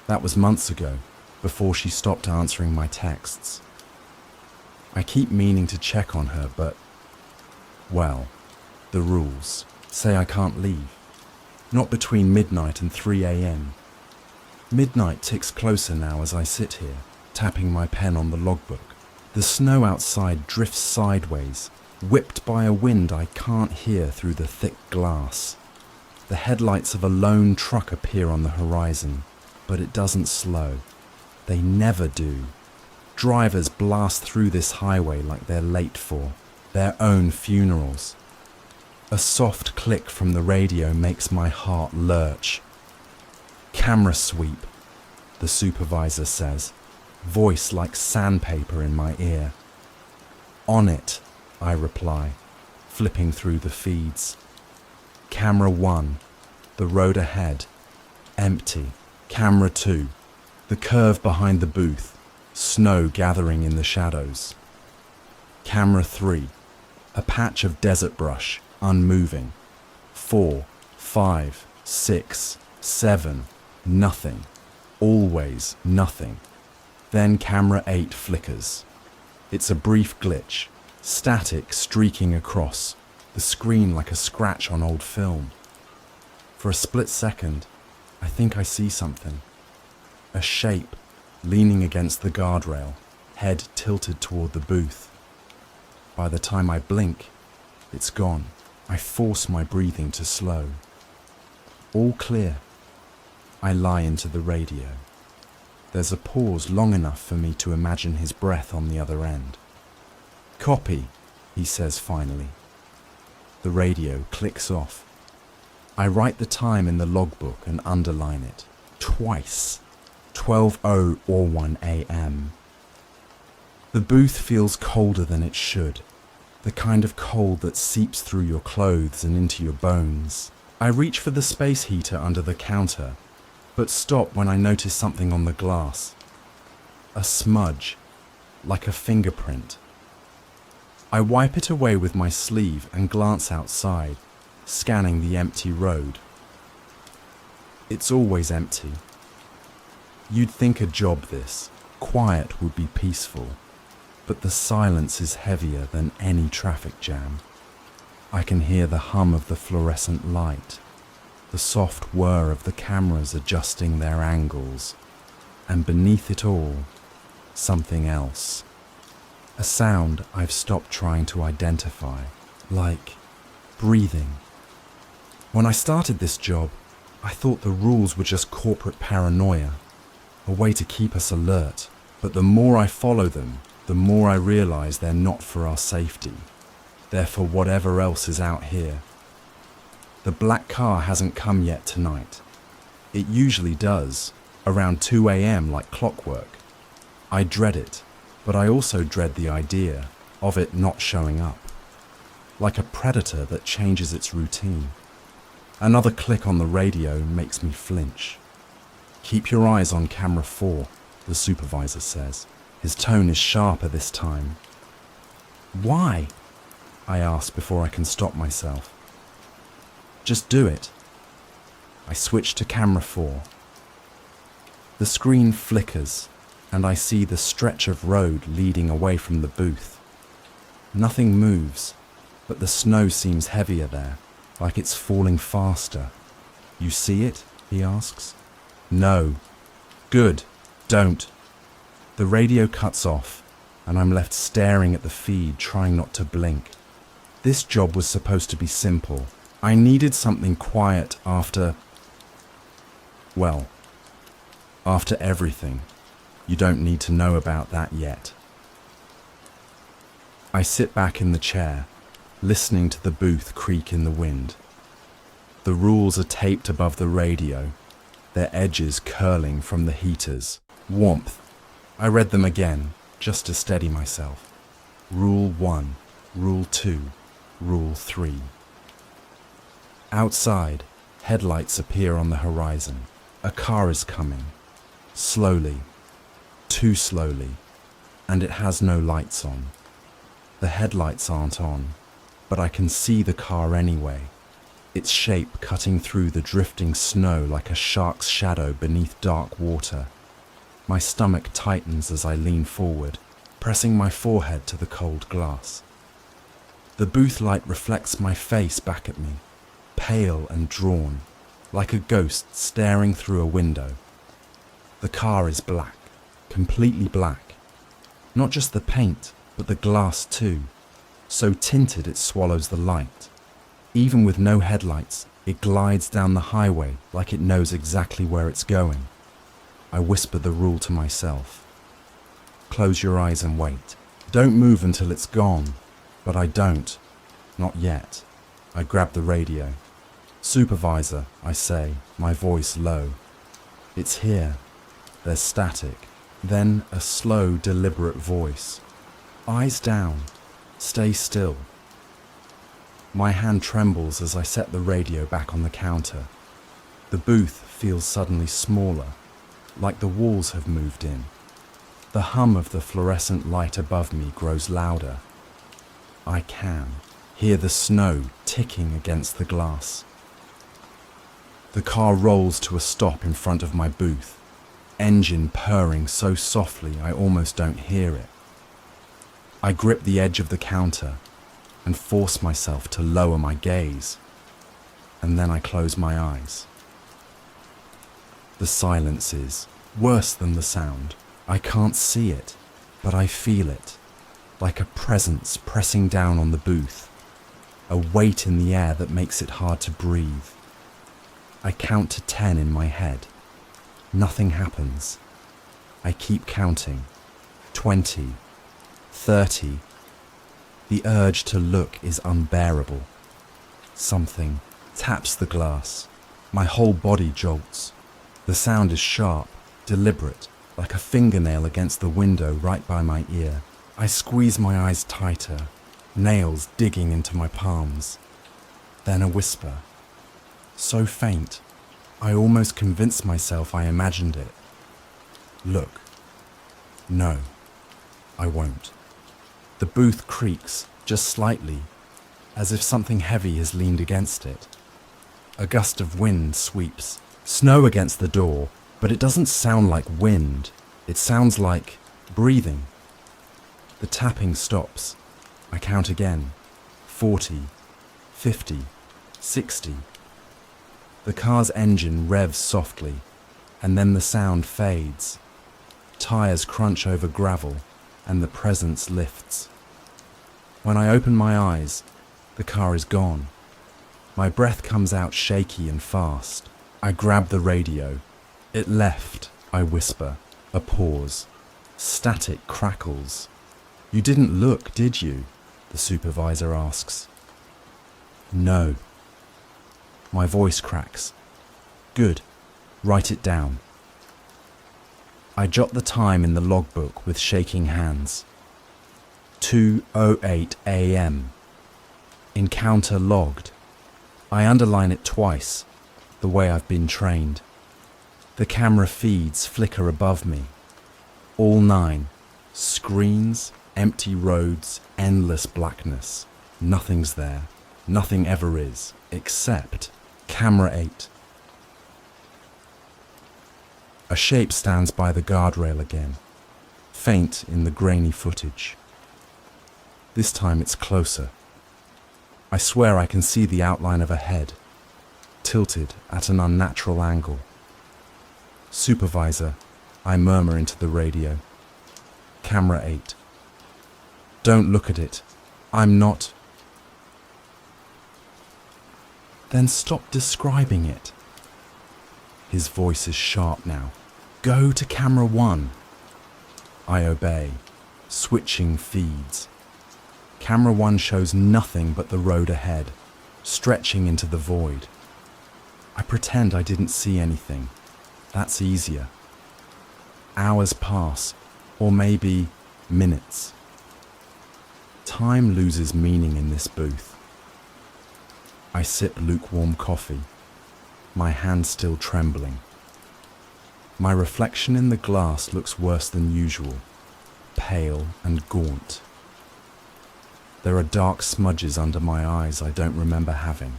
That was months ago, before she stopped answering my texts. I keep meaning to check on her, but, well, the rules say I can't leave. Not between midnight and 3 a.m. Midnight ticks closer now as I sit here, tapping my pen on the logbook. The snow outside drifts sideways, whipped by a wind I can't hear through the thick glass. The headlights of a lone truck appear on the horizon, but it doesn't slow. They never do. Drivers blast through this highway like they're late for their own funerals. A soft click from the radio makes my heart lurch. Camera sweep, the supervisor says, voice like sandpaper in my ear. On it, I reply, flipping through the feeds. Camera 1, the road ahead, empty. Camera 2, the curve behind the booth, snow gathering in the shadows. Camera 3, a patch of desert brush, unmoving. 4, 5, 6, 7, nothing. Always nothing. Then camera 8 flickers. It's a brief glitch, static streaking across, the screen like a scratch on old film. For a split second, I think I see something. A shape leaning against the guardrail, head tilted toward the booth. By the time I blink, it's gone. I force my breathing to slow. All clear. I lie into the radio. There's a pause long enough for me to imagine his breath on the other end. Copy, he says finally. The radio clicks off. I write the time in the logbook and underline it. Twice. 12:01 a.m. The booth feels colder than it should. The kind of cold that seeps through your clothes and into your bones. I reach for the space heater under the counter, but stop when I notice something on the glass. A smudge, like a fingerprint. I wipe it away with my sleeve and glance outside, scanning the empty road. It's always empty. You'd think a job this, quiet, would be peaceful, but the silence is heavier than any traffic jam. I can hear the hum of the fluorescent light, the soft whir of the cameras adjusting their angles, and beneath it all, something else. A sound I've stopped trying to identify, like breathing. When I started this job, I thought the rules were just corporate paranoia. a way to keep us alert. But the more I follow them, the more I realize they're not for our safety. They're for whatever else is out here. The black car hasn't come yet tonight. It usually does, around 2 a.m. like clockwork. I dread it, but I also dread the idea of it not showing up. Like a predator that changes its routine. Another click on the radio makes me flinch. "Keep your eyes on camera 4, the supervisor says. His tone is sharper this time. "Why?" I ask before I can stop myself. "Just do it." I switch to camera 4. The screen flickers, and I see the stretch of road leading away from the booth. Nothing moves, but the snow seems heavier there, like it's falling faster. "You see it?" he asks. "No." "Good. Don't." The radio cuts off, and I'm left staring at the feed, trying not to blink. This job was supposed to be simple. I needed something quiet after everything. You don't need to know about that yet. I sit back in the chair, listening to the booth creak in the wind. The rules are taped above the radio, their edges curling from the heaters. Warmth. I read them again, just to steady myself. Rule 1, Rule 2, Rule 3. Outside, headlights appear on the horizon. A car is coming. Slowly. Too slowly. And it has no lights on. The headlights aren't on, but I can see the car anyway. Its shape cutting through the drifting snow like a shark's shadow beneath dark water. My stomach tightens as I lean forward, pressing my forehead to the cold glass. The booth light reflects my face back at me, pale and drawn, like a ghost staring through a window. The car is black, completely black. Not just the paint, but the glass too, so tinted it swallows the light. Even with no headlights, it glides down the highway like it knows exactly where it's going. I whisper the rule to myself. Close your eyes and wait. Don't move until it's gone. But I don't. Not yet. I grab the radio. "Supervisor," I say, my voice low. "It's here." There's static. Then a slow, deliberate voice. "Eyes down. Stay still." My hand trembles as I set the radio back on the counter. The booth feels suddenly smaller, like the walls have moved in. The hum of the fluorescent light above me grows louder. I can hear the snow ticking against the glass. The car rolls to a stop in front of my booth, engine purring so softly I almost don't hear it. I grip the edge of the counter and force myself to lower my gaze, and then I close my eyes. The silence is worse than the sound. I can't see it, but I feel it, like a presence pressing down on the booth, a weight in the air that makes it hard to breathe. I count to 10 in my head. Nothing happens. I keep counting. 20, 30. The urge to look is unbearable. Something taps the glass. My whole body jolts. The sound is sharp, deliberate, like a fingernail against the window right by my ear. I squeeze my eyes tighter, nails digging into my palms. Then a whisper. So faint, I almost convinced myself I imagined it. "Look." No, I won't. The booth creaks, just slightly, as if something heavy has leaned against it. A gust of wind sweeps, snow against the door, but it doesn't sound like wind. It sounds like breathing. The tapping stops. I count again. 40, 50, 60. The car's engine revs softly, and then the sound fades. Tires crunch over gravel, and the presence lifts. When I open my eyes, the car is gone. My breath comes out shaky and fast. I grab the radio. It left, I whisper. A pause. Static crackles. You didn't look, did you? The supervisor asks. No. My voice cracks. Good. Write it down. I jot the time in the logbook with shaking hands. 2:08 a.m. Encounter logged. I underline it twice, the way I've been trained. The camera feeds flicker above me. All 9. Screens, empty roads, endless blackness. Nothing's there. Nothing ever is, except camera 8. A shape stands by the guardrail again, faint in the grainy footage. This time it's closer. I swear I can see the outline of a head, tilted at an unnatural angle. Supervisor, I murmur into the radio. Camera 8. Don't look at it. I'm not. Then stop describing it. His voice is sharp now. Go to camera 1. I obey, switching feeds. Camera 1 shows nothing but the road ahead, stretching into the void. I pretend I didn't see anything. That's easier. Hours pass, or maybe minutes. Time loses meaning in this booth. I sip lukewarm coffee, my hand still trembling. My reflection in the glass looks worse than usual, pale and gaunt. There are dark smudges under my eyes I don't remember having.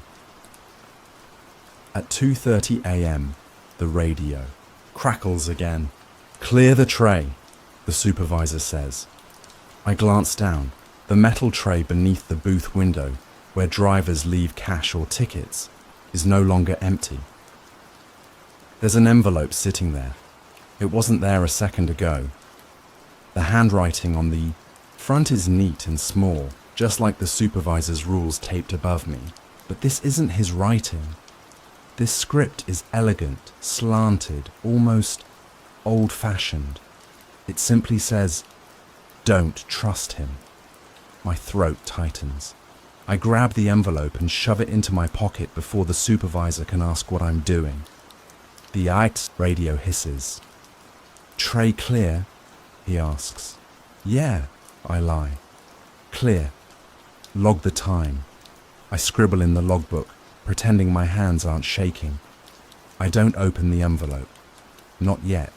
At 2:30 a.m., the radio crackles again. Clear the tray, the supervisor says. I glance down. The metal tray beneath the booth window, where drivers leave cash or tickets, is no longer empty. There's an envelope sitting there. It wasn't there a second ago. The handwriting on the front is neat and small, just like the supervisor's rules taped above me. But this isn't his writing. This script is elegant, slanted, almost old-fashioned. It simply says, "Don't trust him." My throat tightens. I grab the envelope and shove it into my pocket before the supervisor can ask what I'm doing. The IT radio hisses. "Tray clear?" he asks. "Yeah," I lie. "Clear. Log the time." I scribble in the logbook, pretending my hands aren't shaking. I don't open the envelope. Not yet.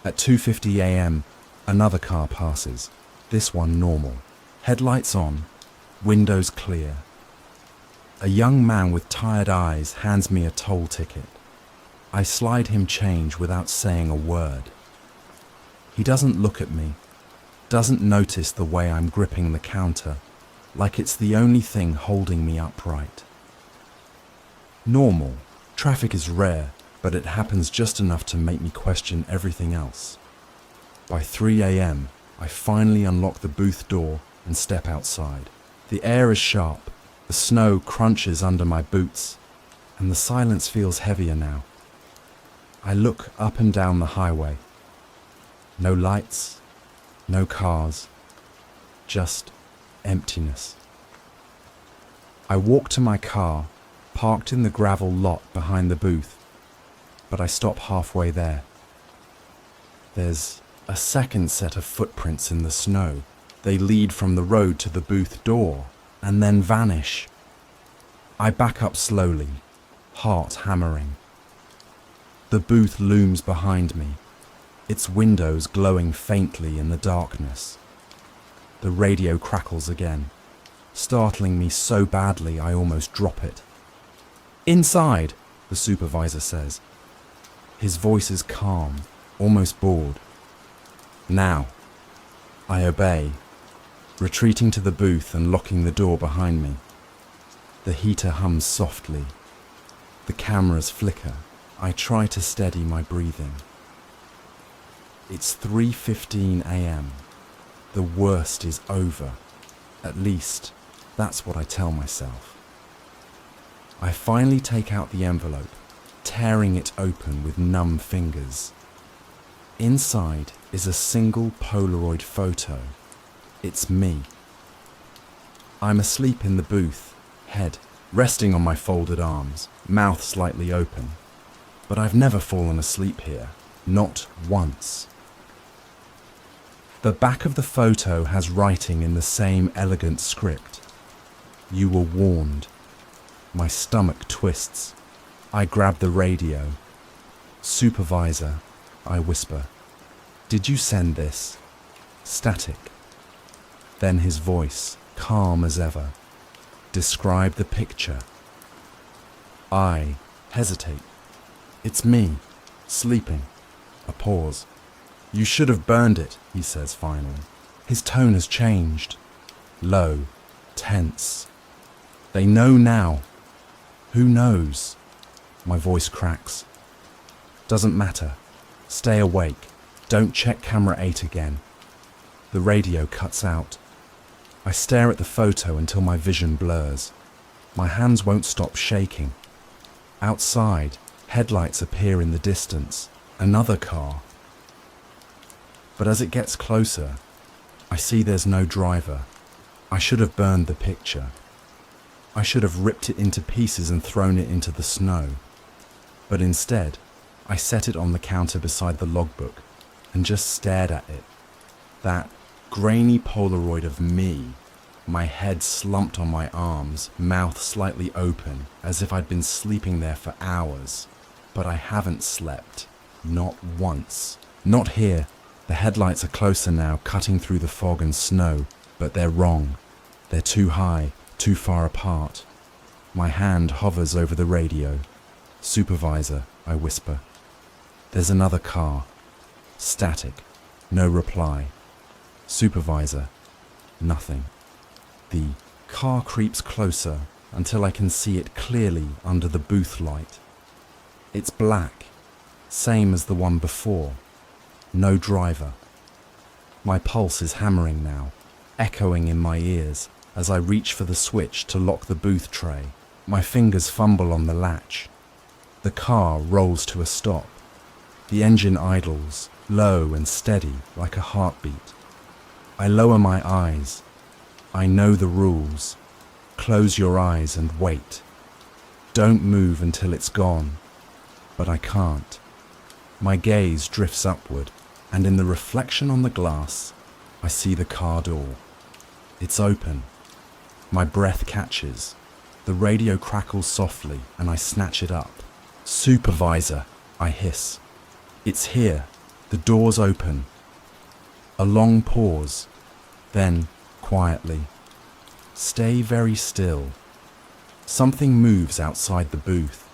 At 2:50 a.m., another car passes. This one normal. Headlights on, windows clear. A young man with tired eyes hands me a toll ticket. I slide him change without saying a word. He doesn't look at me, doesn't notice the way I'm gripping the counter, like it's the only thing holding me upright. Normal. Traffic is rare, but it happens just enough to make me question everything else. By 3 a.m., I finally unlock the booth door and step outside. The air is sharp, the snow crunches under my boots, and the silence feels heavier now. I look up and down the highway. No lights, no cars, just emptiness. I walk to my car, parked in the gravel lot behind the booth, but I stop halfway there. There's a second set of footprints in the snow. They lead from the road to the booth door and then vanish. I back up slowly, heart hammering. The booth looms behind me, its windows glowing faintly in the darkness. The radio crackles again, startling me so badly I almost drop it. "Inside," the supervisor says. His voice is calm, almost bored. "Now." I obey, retreating to the booth and locking the door behind me. The heater hums softly. The cameras flicker. I try to steady my breathing. It's 3:15 a.m. The worst is over. At least, that's what I tell myself. I finally take out the envelope, tearing it open with numb fingers. Inside is a single Polaroid photo. It's me. I'm asleep in the booth, head resting on my folded arms, mouth slightly open. But I've never fallen asleep here, not once. The back of the photo has writing in the same elegant script. You were warned. My stomach twists. I grab the radio. Supervisor, I whisper. Did you send this? Static. Then his voice, calm as ever. Describe the picture. I hesitate. It's me, sleeping. A pause. You should have burned it, he says finally. His tone has changed. Low, tense. They know now. Who knows? My voice cracks. Doesn't matter. Stay awake. Don't check camera 8 again. The radio cuts out. I stare at the photo until my vision blurs. My hands won't stop shaking. Outside, headlights appear in the distance. Another car. But as it gets closer, I see there's no driver. I should have burned the picture. I should have ripped it into pieces and thrown it into the snow. But instead, I set it on the counter beside the logbook and just stared at it. That grainy Polaroid of me, my head slumped on my arms, mouth slightly open, as if I'd been sleeping there for hours. But I haven't slept. Not once. Not here. The headlights are closer now, cutting through the fog and snow, but they're wrong. They're too high, too far apart. My hand hovers over the radio. Supervisor, I whisper. There's another car. Static. No reply. Supervisor. Nothing. The car creeps closer until I can see it clearly under the booth light. It's black, same as the one before. No driver. My pulse is hammering now, echoing in my ears as I reach for the switch to lock the booth tray. My fingers fumble on the latch. The car rolls to a stop. The engine idles, low and steady like a heartbeat. I lower my eyes. I know the rules. Close your eyes and wait. Don't move until it's gone. But I can't. My gaze drifts upward, and in the reflection on the glass, I see the car door. It's open. My breath catches. The radio crackles softly, and I snatch it up. Supervisor, I hiss. It's here. The door's open. A long pause. Then, quietly, stay very still. Something moves outside the booth.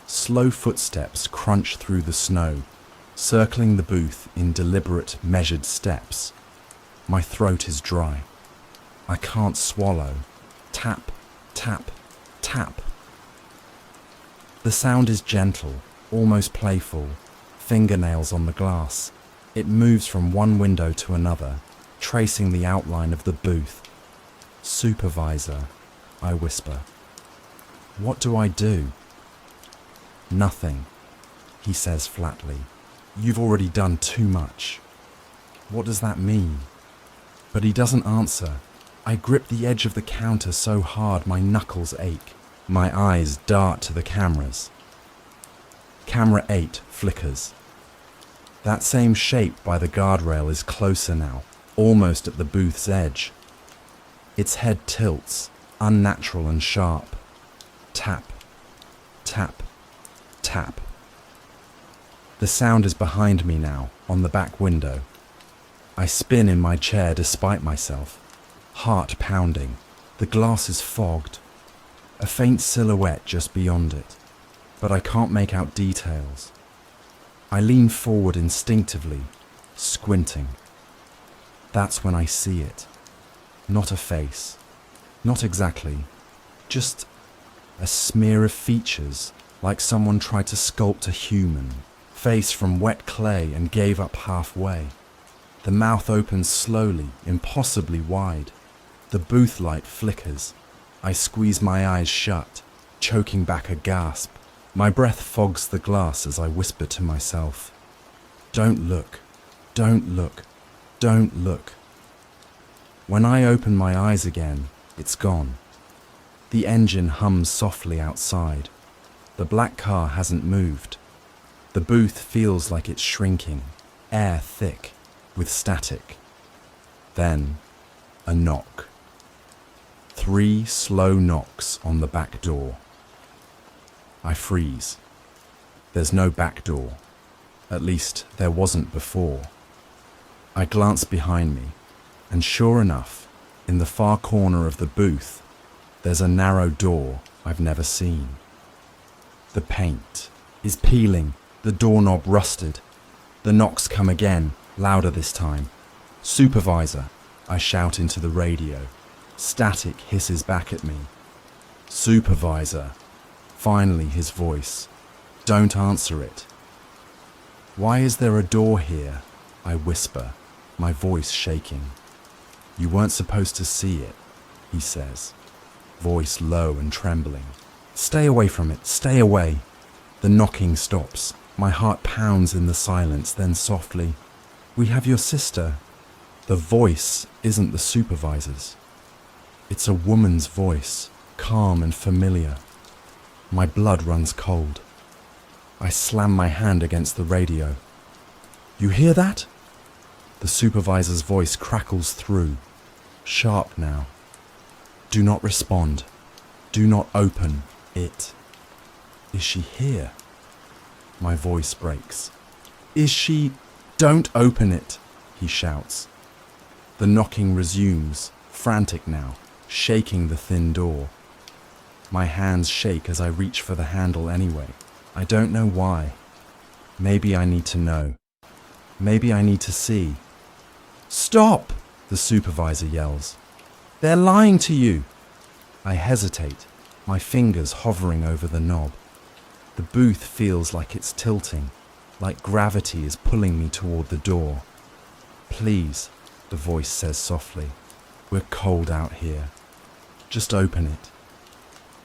Slow footsteps crunch through the snow, circling the booth in deliberate, measured steps. My throat is dry. I can't swallow. Tap, tap, tap. The sound is gentle, almost playful, fingernails on the glass. It moves from one window to another, tracing the outline of the booth. Supervisor, I whisper. What do I do? Nothing, he says flatly. You've already done too much. What does that mean? But he doesn't answer. I grip the edge of the counter so hard my knuckles ache. My eyes dart to the cameras. Camera 8 flickers. That same shape by the guardrail is closer now, almost at the booth's edge. Its head tilts, unnatural and sharp. Tap, tap, tap. The sound is behind me now, on the back window. I spin in my chair despite myself, heart pounding. The glass is fogged. A faint silhouette just beyond it, but I can't make out details. I lean forward instinctively, squinting. That's when I see it. Not a face. Not exactly. Just a smear of features, like someone tried to sculpt a human face from wet clay and gave up halfway. The mouth opens slowly, impossibly wide. The booth light flickers. I squeeze my eyes shut, choking back a gasp. My breath fogs the glass as I whisper to myself, "Don't look. Don't look. Don't look. When I open my eyes again, it's gone. The engine hums softly outside. The black car hasn't moved. The booth feels like it's shrinking, air thick, with static. Then, a knock. 3 slow knocks on the back door. I freeze. There's no back door. At least there wasn't before. I glance behind me, and sure enough, in the far corner of the booth, there's a narrow door I've never seen. The paint is peeling, the doorknob rusted. The knocks come again, louder this time. "Supervisor," I shout into the radio. Static hisses back at me. "Supervisor." Finally his voice. "Don't answer it." "Why is there a door here?" I whisper, my voice shaking. "You weren't supposed to see it," he says, voice low and trembling. "Stay away from it, stay away." The knocking stops. My heart pounds in the silence, then softly, "We have your sister." The voice isn't the supervisor's. It's a woman's voice, calm and familiar. My blood runs cold. I slam my hand against the radio. "You hear that?" The supervisor's voice crackles through, sharp now. "Do not respond. Do not open it." "Is she here?" My voice breaks. "Is she? Don't open it," he shouts. The knocking resumes, frantic now, shaking the thin door. My hands shake as I reach for the handle anyway. I don't know why. Maybe I need to know. Maybe I need to see. "Stop!" the supervisor yells. "They're lying to you." I hesitate, my fingers hovering over the knob. The booth feels like it's tilting, like gravity is pulling me toward the door. "Please," the voice says softly. "We're cold out here. Just open it."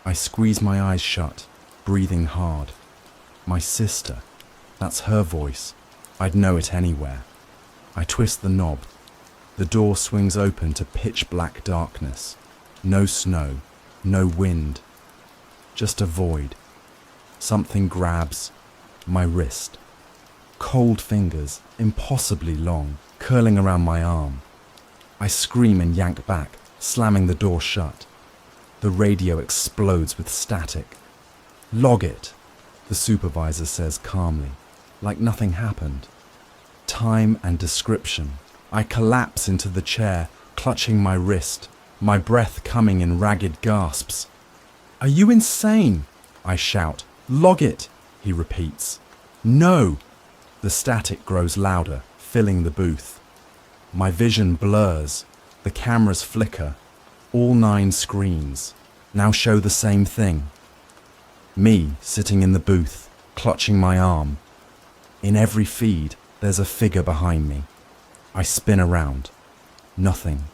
I squeeze my eyes shut, breathing hard. My sister, that's her voice. I'd know it anywhere. I twist the knob. The door swings open to pitch black darkness. No snow, no wind. Just a void. Something grabs my wrist. Cold fingers, impossibly long, curling around my arm. I scream and yank back, slamming the door shut. The radio explodes with static. "Log it," the supervisor says calmly, like nothing happened. Time and description. I collapse into the chair, clutching my wrist, my breath coming in ragged gasps. "Are you insane?" I shout. "Log it," he repeats. "No!" The static grows louder, filling the booth. My vision blurs. The cameras flicker. All 9 screens now show the same thing. Me sitting in the booth, clutching my arm. In every feed, there's a figure behind me. I spin around. Nothing.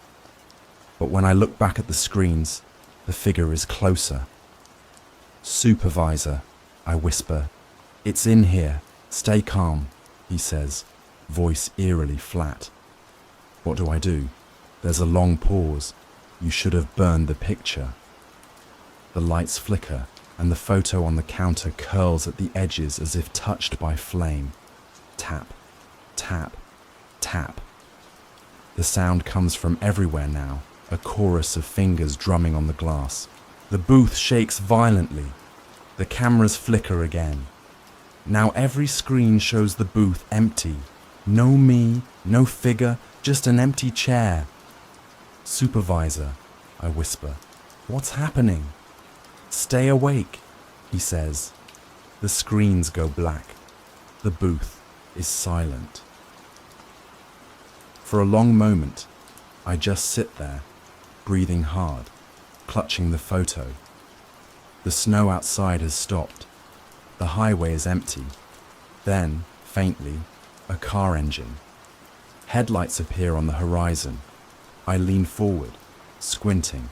But when I look back at the screens, the figure is closer. "Supervisor," I whisper. "It's in here. Stay calm," he says, voice eerily flat. What do I do? There's a long pause. You should have burned the picture. The lights flicker, and the photo on the counter curls at the edges as if touched by flame. Tap, tap, tap. The sound comes from everywhere now, a chorus of fingers drumming on the glass. The booth shakes violently. The cameras flicker again. Now every screen shows the booth empty. No me, no figure, just an empty chair. "Supervisor," I whisper. "What's happening?" "Stay awake," he says. The screens go black. The booth is silent. For a long moment, I just sit there, breathing hard, clutching the photo. The snow outside has stopped. The highway is empty. Then, faintly, a car engine. Headlights appear on the horizon. I lean forward, squinting.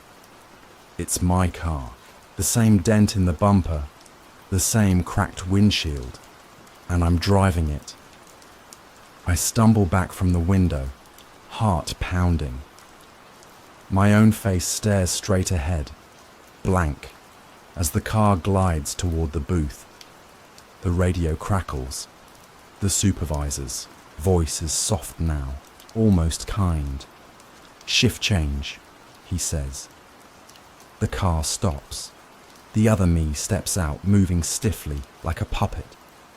It's my car. The same dent in the bumper, the same cracked windshield, and I'm driving it. I stumble back from the window, heart pounding. My own face stares straight ahead, blank, as the car glides toward the booth. The radio crackles. The supervisor's voice is soft now, almost kind. "Shift change," he says. The car stops. The other me steps out, moving stiffly, like a puppet.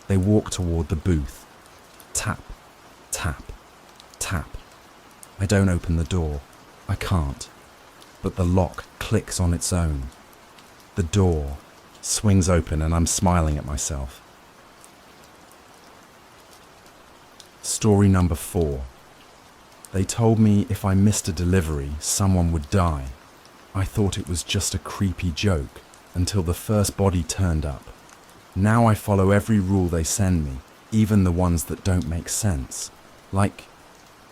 They walk toward the booth. Tap, tap, tap. I don't open the door. I can't. But the lock clicks on its own. The door swings open and I'm smiling at myself. Story number 4. They told me if I missed a delivery, someone would die. I thought it was just a creepy joke until the first body turned up. Now I follow every rule they send me, even the ones that don't make sense. Like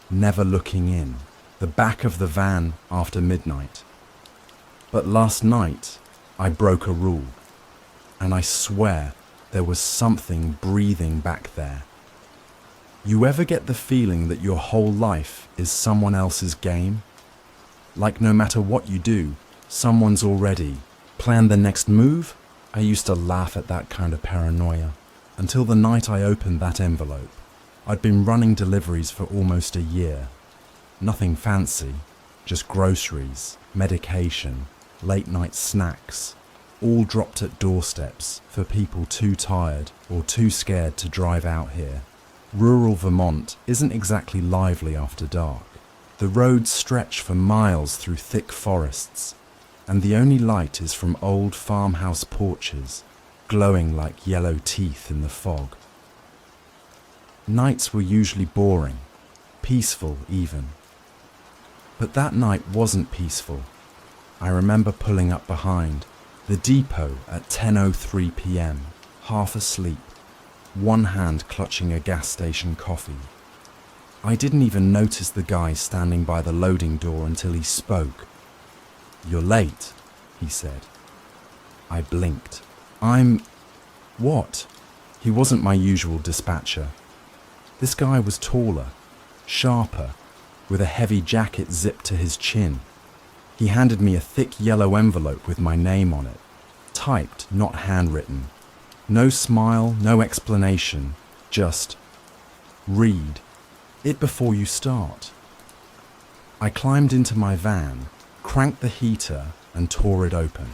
never looking in, the back of the van after midnight. But last night, I broke a rule, and I swear there was something breathing back there. You ever get the feeling that your whole life is someone else's game? Like no matter what you do, someone's already planned the next move? I used to laugh at that kind of paranoia, until the night I opened that envelope. I'd been running deliveries for almost a year. Nothing fancy, just groceries, medication, late night snacks, all dropped at doorsteps for people too tired or too scared to drive out here. Rural Vermont isn't exactly lively after dark. The roads stretch for miles through thick forests, and the only light is from old farmhouse porches, glowing like yellow teeth in the fog. Nights were usually boring, peaceful even. But that night wasn't peaceful. I remember pulling up behind the depot at 10:03 p.m, half asleep, one hand clutching a gas station coffee. I didn't even notice the guy standing by the loading door until he spoke. "You're late," he said. I blinked. What? He wasn't my usual dispatcher. This guy was taller, sharper, with a heavy jacket zipped to his chin. He handed me a thick yellow envelope with my name on it, typed, not handwritten. No smile, no explanation, just read it before you start. I climbed into my van, cranked the heater, and tore it open.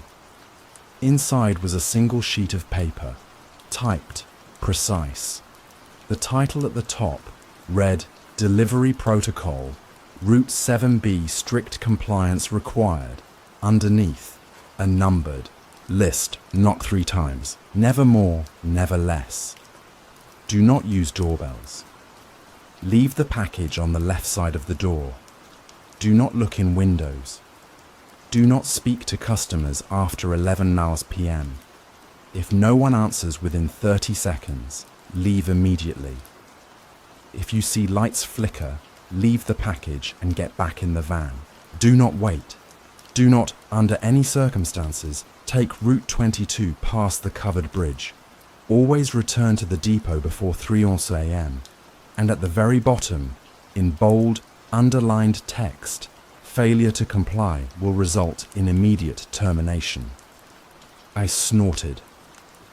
Inside was a single sheet of paper, typed, precise. The title at the top read Delivery Protocol, Route 7B Strict Compliance Required. Underneath, a numbered list, not 3 times. Never more, never less. Do not use doorbells. Leave the package on the left side of the door. Do not look in windows. Do not speak to customers after 11 p.m. If no one answers within 30 seconds, leave immediately. If you see lights flicker, leave the package and get back in the van. Do not wait. Do not, under any circumstances, take Route 22 past the covered bridge. Always return to the depot before 3:00 a.m. And at the very bottom, in bold, underlined text, failure to comply will result in immediate termination. I snorted.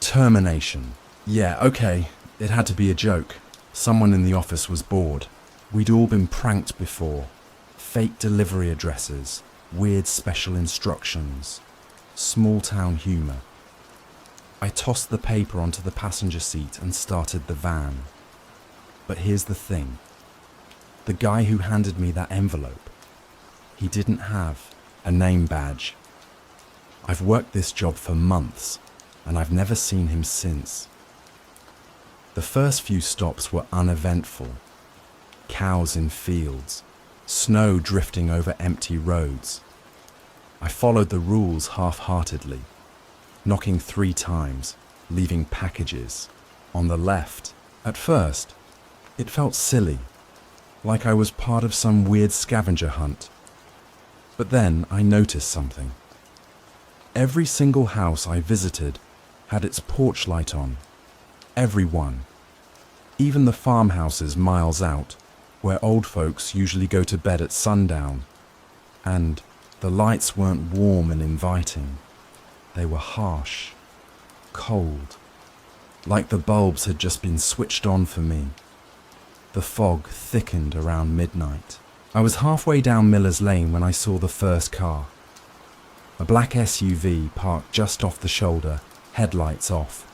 Termination. Yeah, okay, it had to be a joke. Someone in the office was bored. We'd all been pranked before. Fake delivery addresses, weird special instructions, small town humour. I tossed the paper onto the passenger seat and started the van. But here's the thing. The guy who handed me that envelope, he didn't have a name badge. I've worked this job for months, and I've never seen him since. The first few stops were uneventful. Cows in fields, snow drifting over empty roads. I followed the rules half-heartedly, knocking 3 times, leaving packages on the left. At first, it felt silly, like I was part of some weird scavenger hunt. But then I noticed something. Every single house I visited had its porch light on. Every one. Even the farmhouses miles out, where old folks usually go to bed at sundown, and the lights weren't warm and inviting. They were harsh, cold, like the bulbs had just been switched on for me. The fog thickened around midnight. I was halfway down Miller's Lane when I saw the first car. A black SUV parked just off the shoulder, headlights off.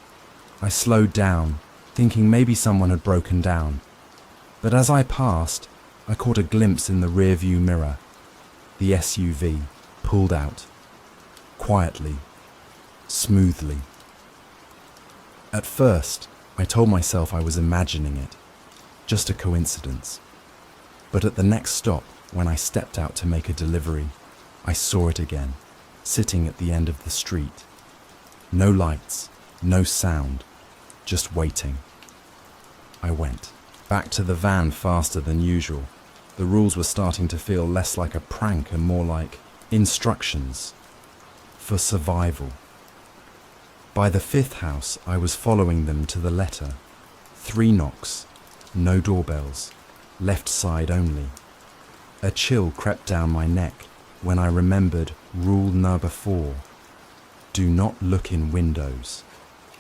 I slowed down, thinking maybe someone had broken down. But as I passed, I caught a glimpse in the rearview mirror. The SUV pulled out, quietly, smoothly. At first, I told myself I was imagining it, just a coincidence. But at the next stop, when I stepped out to make a delivery, I saw it again, sitting at the end of the street. No lights, no sound, just waiting. I went back to the van faster than usual. The rules were starting to feel less like a prank and more like instructions for survival. By the fifth house, I was following them to the letter. 3 knocks, no doorbells, left side only. A chill crept down my neck when I remembered rule number 4. Do not look in windows.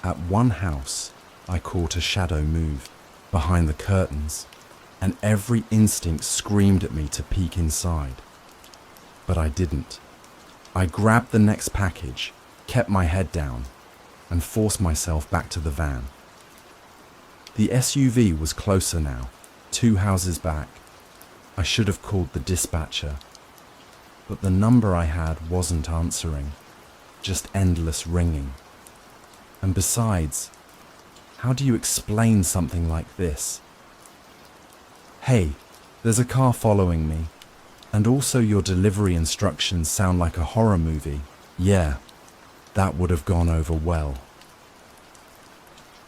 At one house, I caught a shadow move behind the curtains, and every instinct screamed at me to peek inside. But I didn't. I grabbed the next package, kept my head down, and forced myself back to the van. The SUV was closer now, 2 houses back. I should have called the dispatcher, but the number I had wasn't answering, just endless ringing. And besides, how do you explain something like this? Hey, there's a car following me, and also your delivery instructions sound like a horror movie. Yeah, that would have gone over well.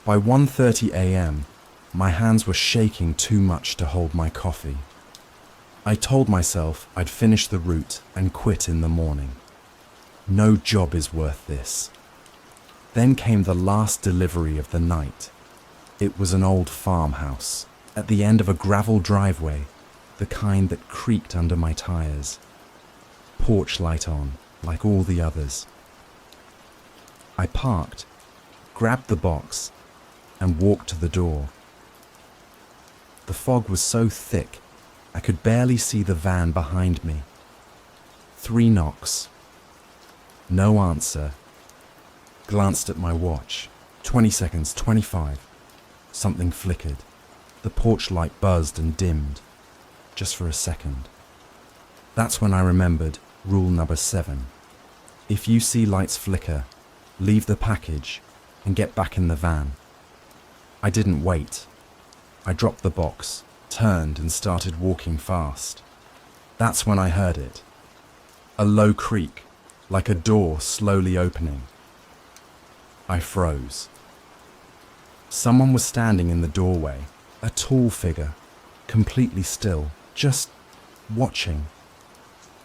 By 1:30 a.m., my hands were shaking too much to hold my coffee. I told myself I'd finish the route and quit in the morning. No job is worth this. Then came the last delivery of the night. It was an old farmhouse at the end of a gravel driveway, the kind that creaked under my tires. Porch light on, like all the others. I parked, grabbed the box, and walked to the door. The fog was so thick, I could barely see the van behind me. 3 knocks. No answer. Glanced at my watch. 20 seconds, 25. Something flickered. The porch light buzzed and dimmed, just for a second. That's when I remembered rule number 7. If you see lights flicker, leave the package and get back in the van. I didn't wait. I dropped the box, turned and started walking fast. That's when I heard it. A low creak, like a door slowly opening. I froze. Someone was standing in the doorway, a tall figure, completely still, just watching.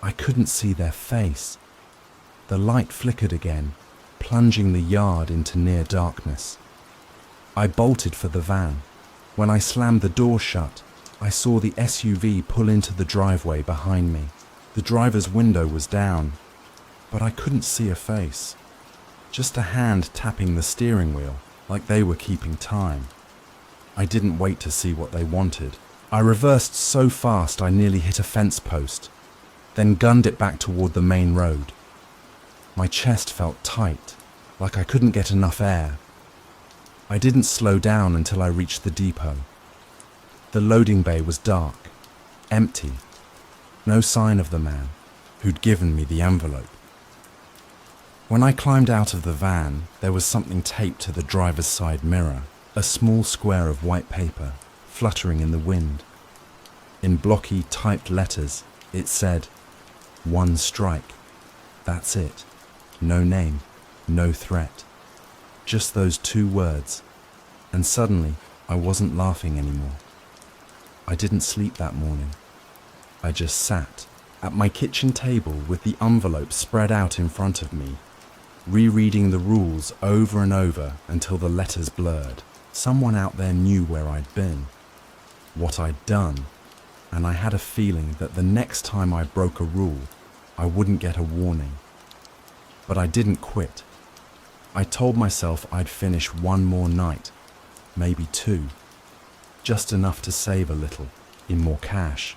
I couldn't see their face. The light flickered again, plunging the yard into near darkness. I bolted for the van. When I slammed the door shut, I saw the SUV pull into the driveway behind me. The driver's window was down, but I couldn't see a face. Just a hand tapping the steering wheel, like they were keeping time. I didn't wait to see what they wanted. I reversed so fast I nearly hit a fence post, then gunned it back toward the main road. My chest felt tight, like I couldn't get enough air. I didn't slow down until I reached the depot. The loading bay was dark, empty. No sign of the man who'd given me the envelope. When I climbed out of the van, there was something taped to the driver's side mirror, a small square of white paper fluttering in the wind. In blocky, typed letters, it said, 1 strike. That's it. No name, no threat. Just those 2 words. And suddenly, I wasn't laughing anymore. I didn't sleep that morning. I just sat at my kitchen table with the envelope spread out in front of me, rereading the rules over and over until the letters blurred. Someone out there knew where I'd been, what I'd done, and I had a feeling that the next time I broke a rule, I wouldn't get a warning. But I didn't quit. I told myself I'd finish one more night, maybe two, just enough to save a little in more cash.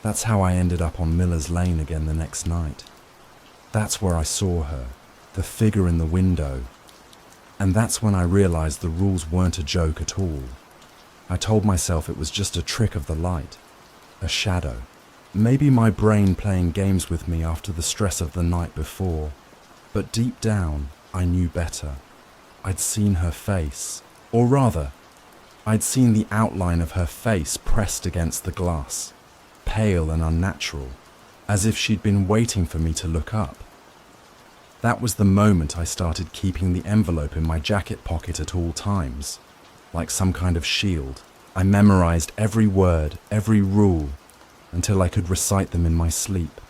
That's how I ended up on Miller's Lane again the next night. That's where I saw her, the figure in the window. And that's when I realized the rules weren't a joke at all. I told myself it was just a trick of the light, a shadow. Maybe my brain playing games with me after the stress of the night before. But deep down, I knew better. I'd seen her face, or rather, I'd seen the outline of her face pressed against the glass, pale and unnatural, as if she'd been waiting for me to look up. That was the moment I started keeping the envelope in my jacket pocket at all times, like some kind of shield. I memorized every word, every rule, until I could recite them in my sleep.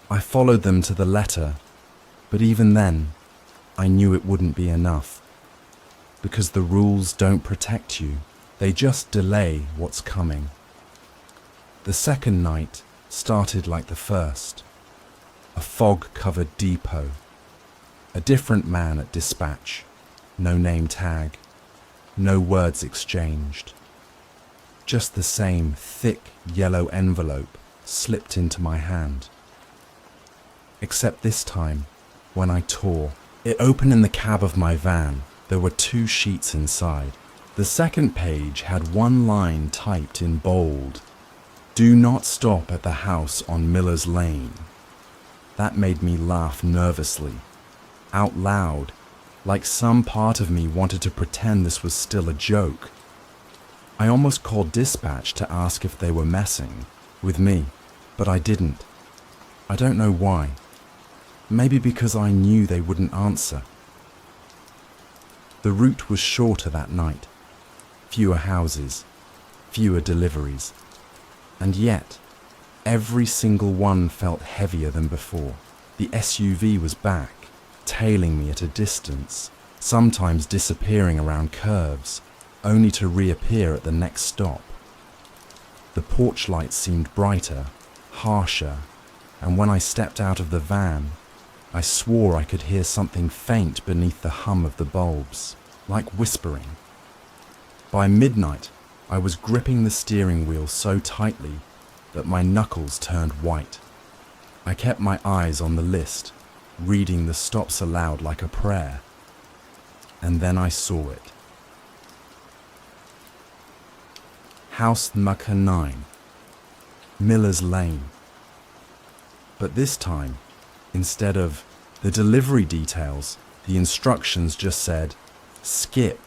I followed them to the letter, but even then, I knew it wouldn't be enough. Because the rules don't protect you, they just delay what's coming. The second night started like the first. A fog-covered depot. A different man at dispatch. No name tag. No words exchanged. Just the same thick yellow envelope slipped into my hand. Except this time, when I tore, it opened in the cab of my van. There were 2 sheets inside. The second page had one line typed in bold. Do not stop at the house on Miller's Lane. That made me laugh nervously, out loud, like some part of me wanted to pretend this was still a joke. I almost called dispatch to ask if they were messing with me, but I didn't. I don't know why. Maybe because I knew they wouldn't answer. The route was shorter that night. Fewer houses, fewer deliveries. And yet, every single one felt heavier than before. The SUV was back, tailing me at a distance, sometimes disappearing around curves, only to reappear at the next stop. The porch lights seemed brighter, harsher, and when I stepped out of the van, I swore I could hear something faint beneath the hum of the bulbs, like whispering. By midnight, I was gripping the steering wheel so tightly that my knuckles turned white. I kept my eyes on the list, reading the stops aloud like a prayer. And then I saw it. House Number 9, Miller's Lane. But this time, instead of the delivery details, the instructions just said, skip,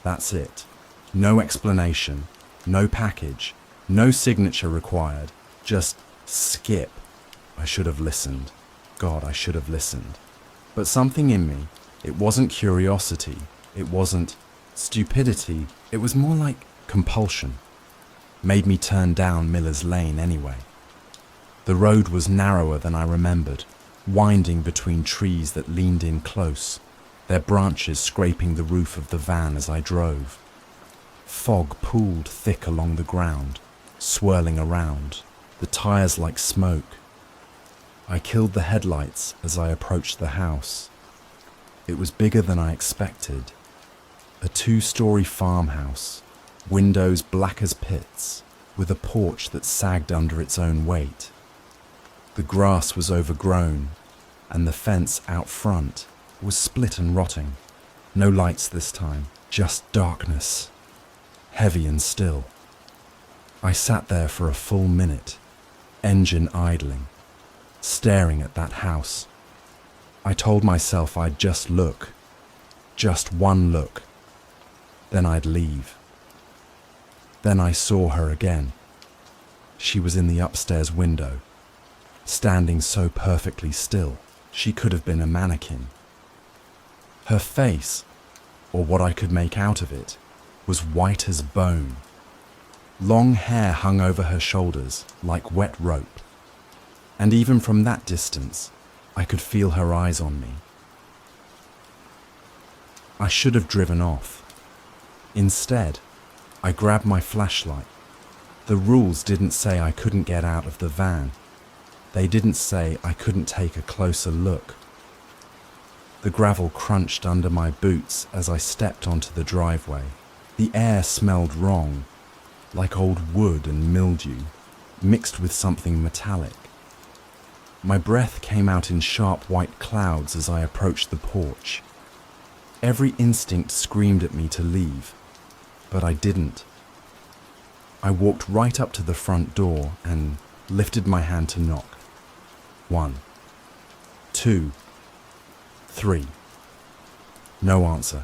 that's it. No explanation, no package, no signature required, just skip. I should have listened. God, I should have listened. But something in me, it wasn't curiosity, it wasn't stupidity, it was more like compulsion, made me turn down Miller's Lane anyway. The road was narrower than I remembered, winding between trees that leaned in close, their branches scraping the roof of the van as I drove. Fog pooled thick along the ground, swirling around, the tires like smoke. I killed the headlights as I approached the house. It was bigger than I expected. A 2-story farmhouse, windows black as pits, with a porch that sagged under its own weight. The grass was overgrown, and the fence out front was split and rotting. No lights this time, just darkness, heavy and still. I sat there for a full minute, engine idling, staring at that house. I told myself I'd just look, just one look, then I'd leave. Then I saw her again. She was in the upstairs window, standing so perfectly still, she could have been a mannequin. Her face, or what I could make out of it, was white as bone. Long hair hung over her shoulders like wet rope, and even from that distance, I could feel her eyes on me. I should have driven off. Instead, I grabbed my flashlight. The rules didn't say I couldn't get out of the van. They didn't say I couldn't take a closer look. The gravel crunched under my boots as I stepped onto the driveway. The air smelled wrong, like old wood and mildew, mixed with something metallic. My breath came out in sharp white clouds as I approached the porch. Every instinct screamed at me to leave, but I didn't. I walked right up to the front door and lifted my hand to knock. 1, 2, 3. No answer.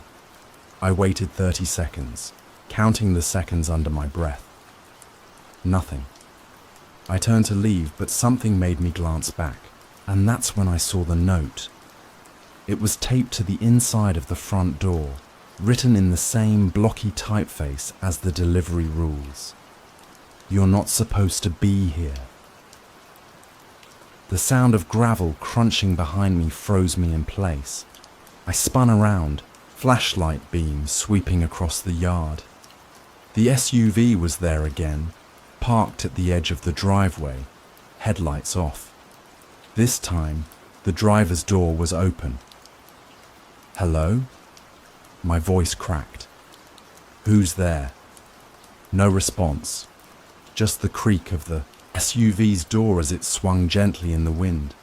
I waited 30 seconds, counting the seconds under my breath. Nothing. I turned to leave, but something made me glance back, and that's when I saw the note. It was taped to the inside of the front door, written in the same blocky typeface as the delivery rules. "You're not supposed to be here." The sound of gravel crunching behind me froze me in place. I spun around, flashlight beams sweeping across the yard. The SUV was there again, parked at the edge of the driveway, headlights off. This time, the driver's door was open. "Hello?" My voice cracked. "Who's there?" No response, just the creak of the SUV's door as it swung gently in the wind.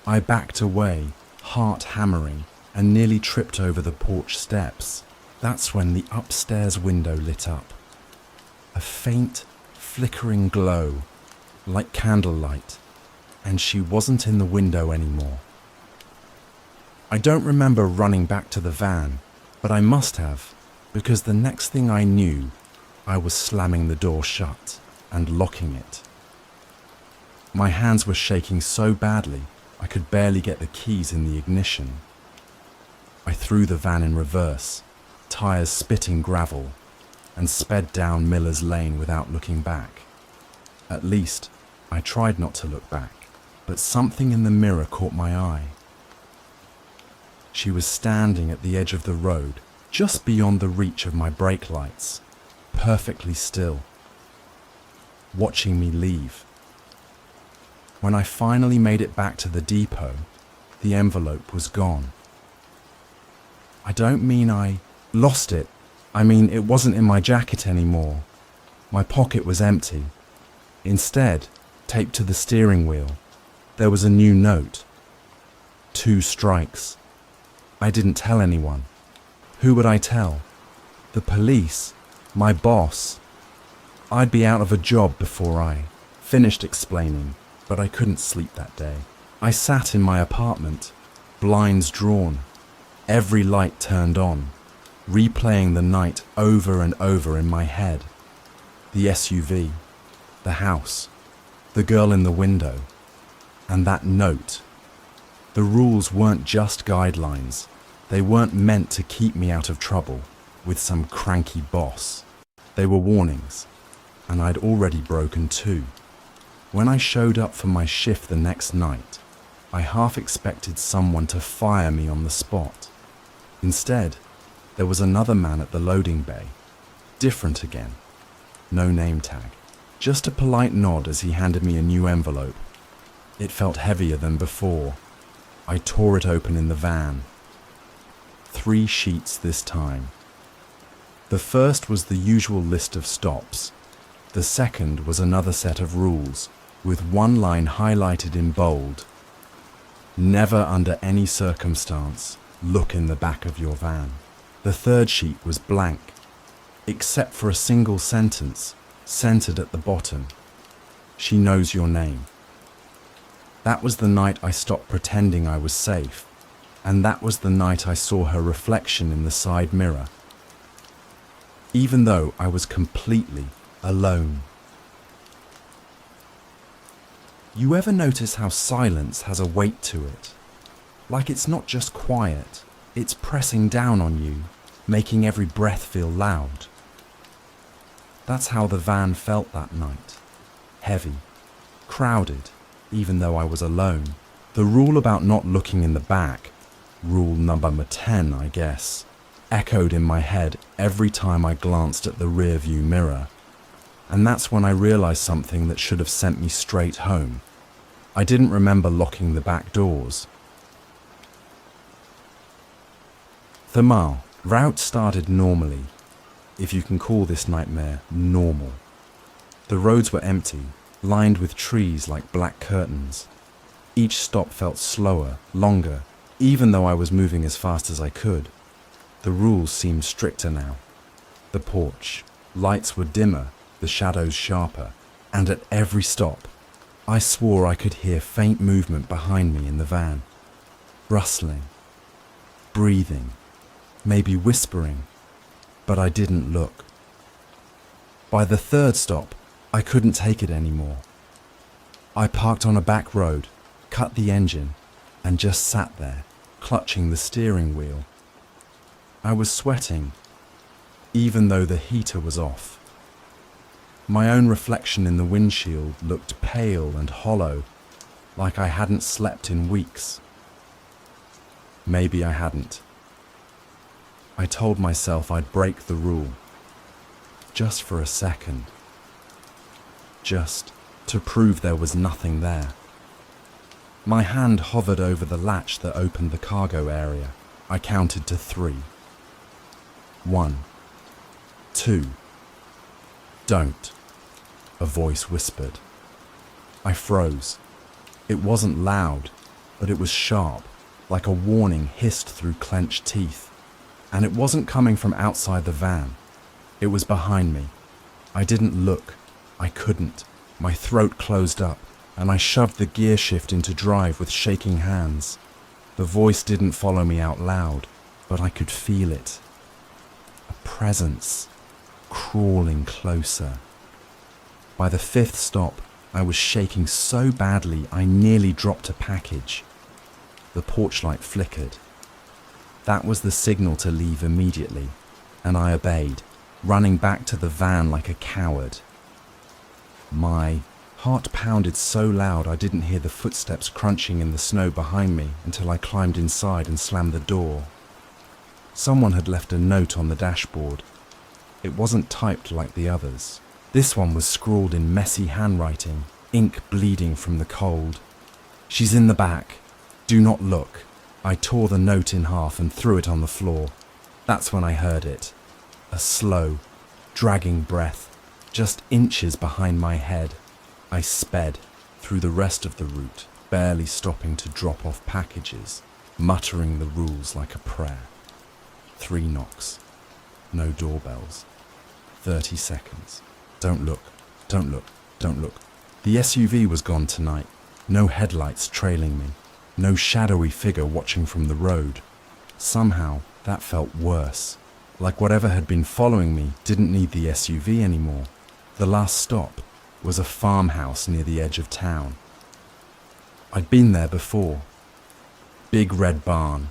I backed away, heart hammering, and nearly tripped over the porch steps. That's when the upstairs window lit up. A faint, flickering glow, like candlelight, and she wasn't in the window anymore. I don't remember running back to the van, but I must have, because the next thing I knew, I was slamming the door shut and locking it. My hands were shaking so badly, I could barely get the keys in the ignition. I threw the van in reverse, tires spitting gravel, and sped down Miller's Lane without looking back. At least, I tried not to look back, but something in the mirror caught my eye. She was standing at the edge of the road, just beyond the reach of my brake lights, perfectly still, watching me leave. When I finally made it back to the depot, the envelope was gone. I don't mean I lost it. I mean, it wasn't in my jacket anymore. My pocket was empty. Instead, taped to the steering wheel, there was a new note. 2 strikes. I didn't tell anyone. Who would I tell? The police? My boss? I'd be out of a job before I finished explaining, but I couldn't sleep that day. I sat in my apartment, blinds drawn, every light turned on, replaying the night over and over in my head. The SUV, the house, the girl in the window, and that note. The rules weren't just guidelines. They weren't meant to keep me out of trouble with some cranky boss. They were warnings, and I'd already broken 2. When I showed up for my shift the next night, I half expected someone to fire me on the spot. Instead, there was another man at the loading bay. Different again. No name tag. Just a polite nod as he handed me a new envelope. It felt heavier than before. I tore it open in the van. 3 sheets this time. The first was the usual list of stops. The second was another set of rules, with one line highlighted in bold. Never under any circumstance look in the back of your van. The third sheet was blank, except for a single sentence centered at the bottom. She knows your name. That was the night I stopped pretending I was safe, and that was the night I saw her reflection in the side mirror. Even though I was completely alone. You ever notice how silence has a weight to it? Like it's not just quiet, it's pressing down on you, making every breath feel loud. That's how the van felt that night. Heavy, crowded, even though I was alone. The rule about not looking in the back, rule number 10, I guess, echoed in my head every time I glanced at the rearview mirror. And that's when I realized something that should have sent me straight home. I didn't remember locking the back doors. The route started normally, if you can call this nightmare normal. The roads were empty, lined with trees like black curtains. Each stop felt slower, longer, even though I was moving as fast as I could. The rules seemed stricter now. The porch, lights were dimmer, the shadows sharper, and at every stop, I swore I could hear faint movement behind me in the van. Rustling, breathing, maybe whispering, but I didn't look. By the third stop, I couldn't take it anymore. I parked on a back road, cut the engine, and just sat there, clutching the steering wheel. I was sweating, even though the heater was off. My own reflection in the windshield looked pale and hollow, like I hadn't slept in weeks. Maybe I hadn't. I told myself I'd break the rule, just for a second. Just to prove there was nothing there. My hand hovered over the latch that opened the cargo area. I counted to 3. 1, 2. Don't, a voice whispered. I froze. It wasn't loud, but it was sharp, like a warning hissed through clenched teeth. And it wasn't coming from outside the van. It was behind me. I didn't look. I couldn't. My throat closed up, and I shoved the gear shift into drive with shaking hands. The voice didn't follow me out loud, but I could feel it. A presence, crawling closer. By the 5th stop, I was shaking so badly I nearly dropped a package. The porch light flickered. That was the signal to leave immediately, and I obeyed, running back to the van like a coward. My heart pounded so loud I didn't hear the footsteps crunching in the snow behind me until I climbed inside and slammed the door. Someone had left a note on the dashboard. It wasn't typed like the others. This one was scrawled in messy handwriting, ink bleeding from the cold. "She's in the back. Do not look." I tore the note in half and threw it on the floor. That's when I heard it. A slow, dragging breath, just inches behind my head. I sped through the rest of the route, barely stopping to drop off packages, muttering the rules like a prayer. 3 knocks. No doorbells. 30 seconds. Don't look, don't look, don't look. The SUV was gone tonight. No headlights trailing me. No shadowy figure watching from the road. Somehow, that felt worse. Like whatever had been following me didn't need the SUV anymore. The last stop was a farmhouse near the edge of town. I'd been there before. Big red barn,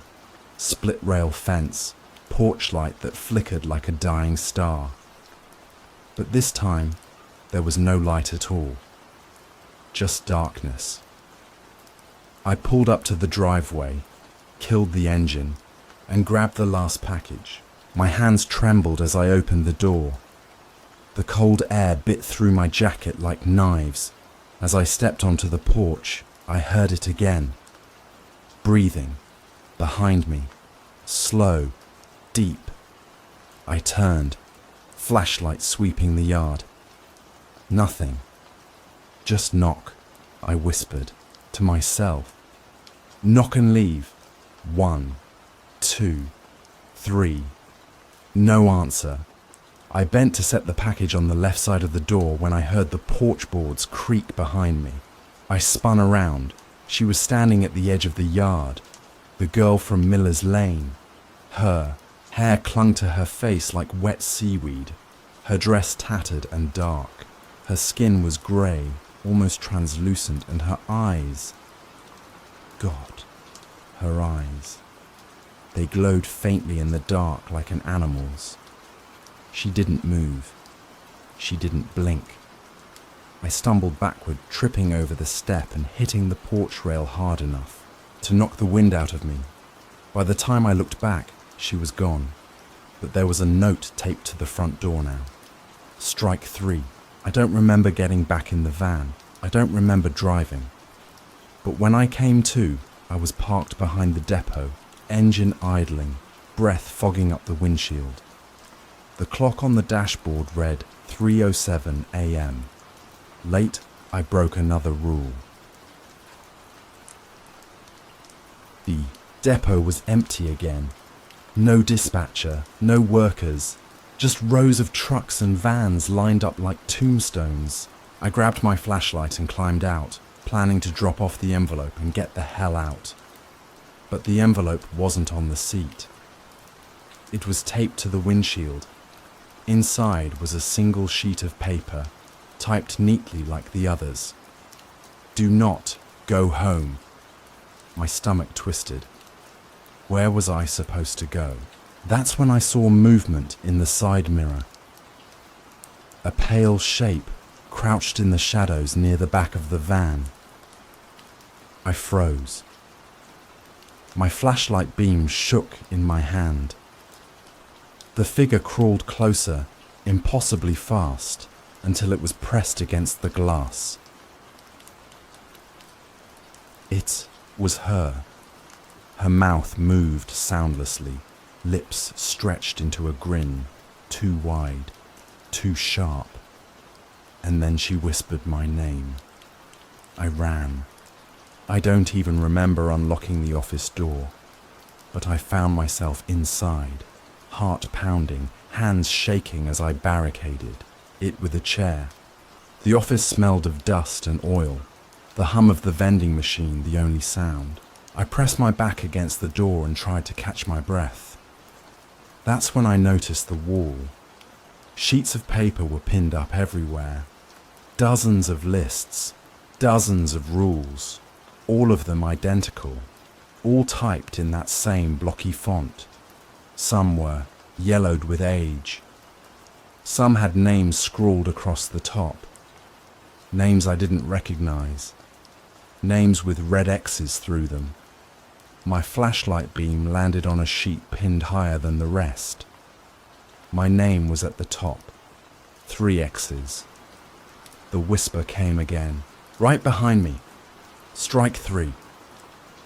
split rail fence, porch light that flickered like a dying star. But this time, there was no light at all. Just darkness. I pulled up to the driveway, killed the engine, and grabbed the last package. My hands trembled as I opened the door. The cold air bit through my jacket like knives. As I stepped onto the porch, I heard it again. Breathing, behind me, slow, deep. I turned, flashlight sweeping the yard. Nothing. "Just knock," I whispered, to myself. "Knock and leave. 1, 2, 3. No answer. I bent to set the package on the left side of the door when I heard the porch boards creak behind me. I spun around. She was standing at the edge of the yard. The girl from Miller's Lane. Her hair clung to her face like wet seaweed. Her dress tattered and dark. Her skin was grey, almost translucent, and her eyes... God, her eyes. They glowed faintly in the dark like an animal's. She didn't move. She didn't blink. I stumbled backward, tripping over the step and hitting the porch rail hard enough to knock the wind out of me. By the time I looked back, she was gone. but there was a note taped to the front door now. Strike 3. I don't remember getting back in the van. I don't remember driving. But when I came to, I was parked behind the depot, engine idling, breath fogging up the windshield. The clock on the dashboard read 3:07 a.m. Late, I broke another rule. The depot was empty again. No dispatcher, no workers, just rows of trucks and vans lined up like tombstones. I grabbed my flashlight and climbed out, planning to drop off the envelope and get the hell out. But the envelope wasn't on the seat. It was taped to the windshield. Inside was a single sheet of paper, typed neatly like the others. Do not go home. My stomach twisted. Where was I supposed to go? That's when I saw movement in the side mirror. A pale shape crouched in the shadows near the back of the van. I froze. My flashlight beam shook in my hand. The figure crawled closer, impossibly fast, until it was pressed against the glass. It was her. Her mouth moved soundlessly, lips stretched into a grin, too wide, too sharp. And then she whispered my name. I ran. I don't even remember unlocking the office door, but I found myself inside, heart pounding, hands shaking as I barricaded it with a chair. The office smelled of dust and oil, the hum of the vending machine the only sound. I pressed my back against the door and tried to catch my breath. That's when I noticed the wall. Sheets of paper were pinned up everywhere. Dozens of lists, dozens of rules, all of them identical, all typed in that same blocky font. Some were yellowed with age. Some had names scrawled across the top. Names I didn't recognize. Names with red X's through them. My flashlight beam landed on a sheet pinned higher than the rest. My name was at the top. 3 X's. The whisper came again, right behind me. Strike 3.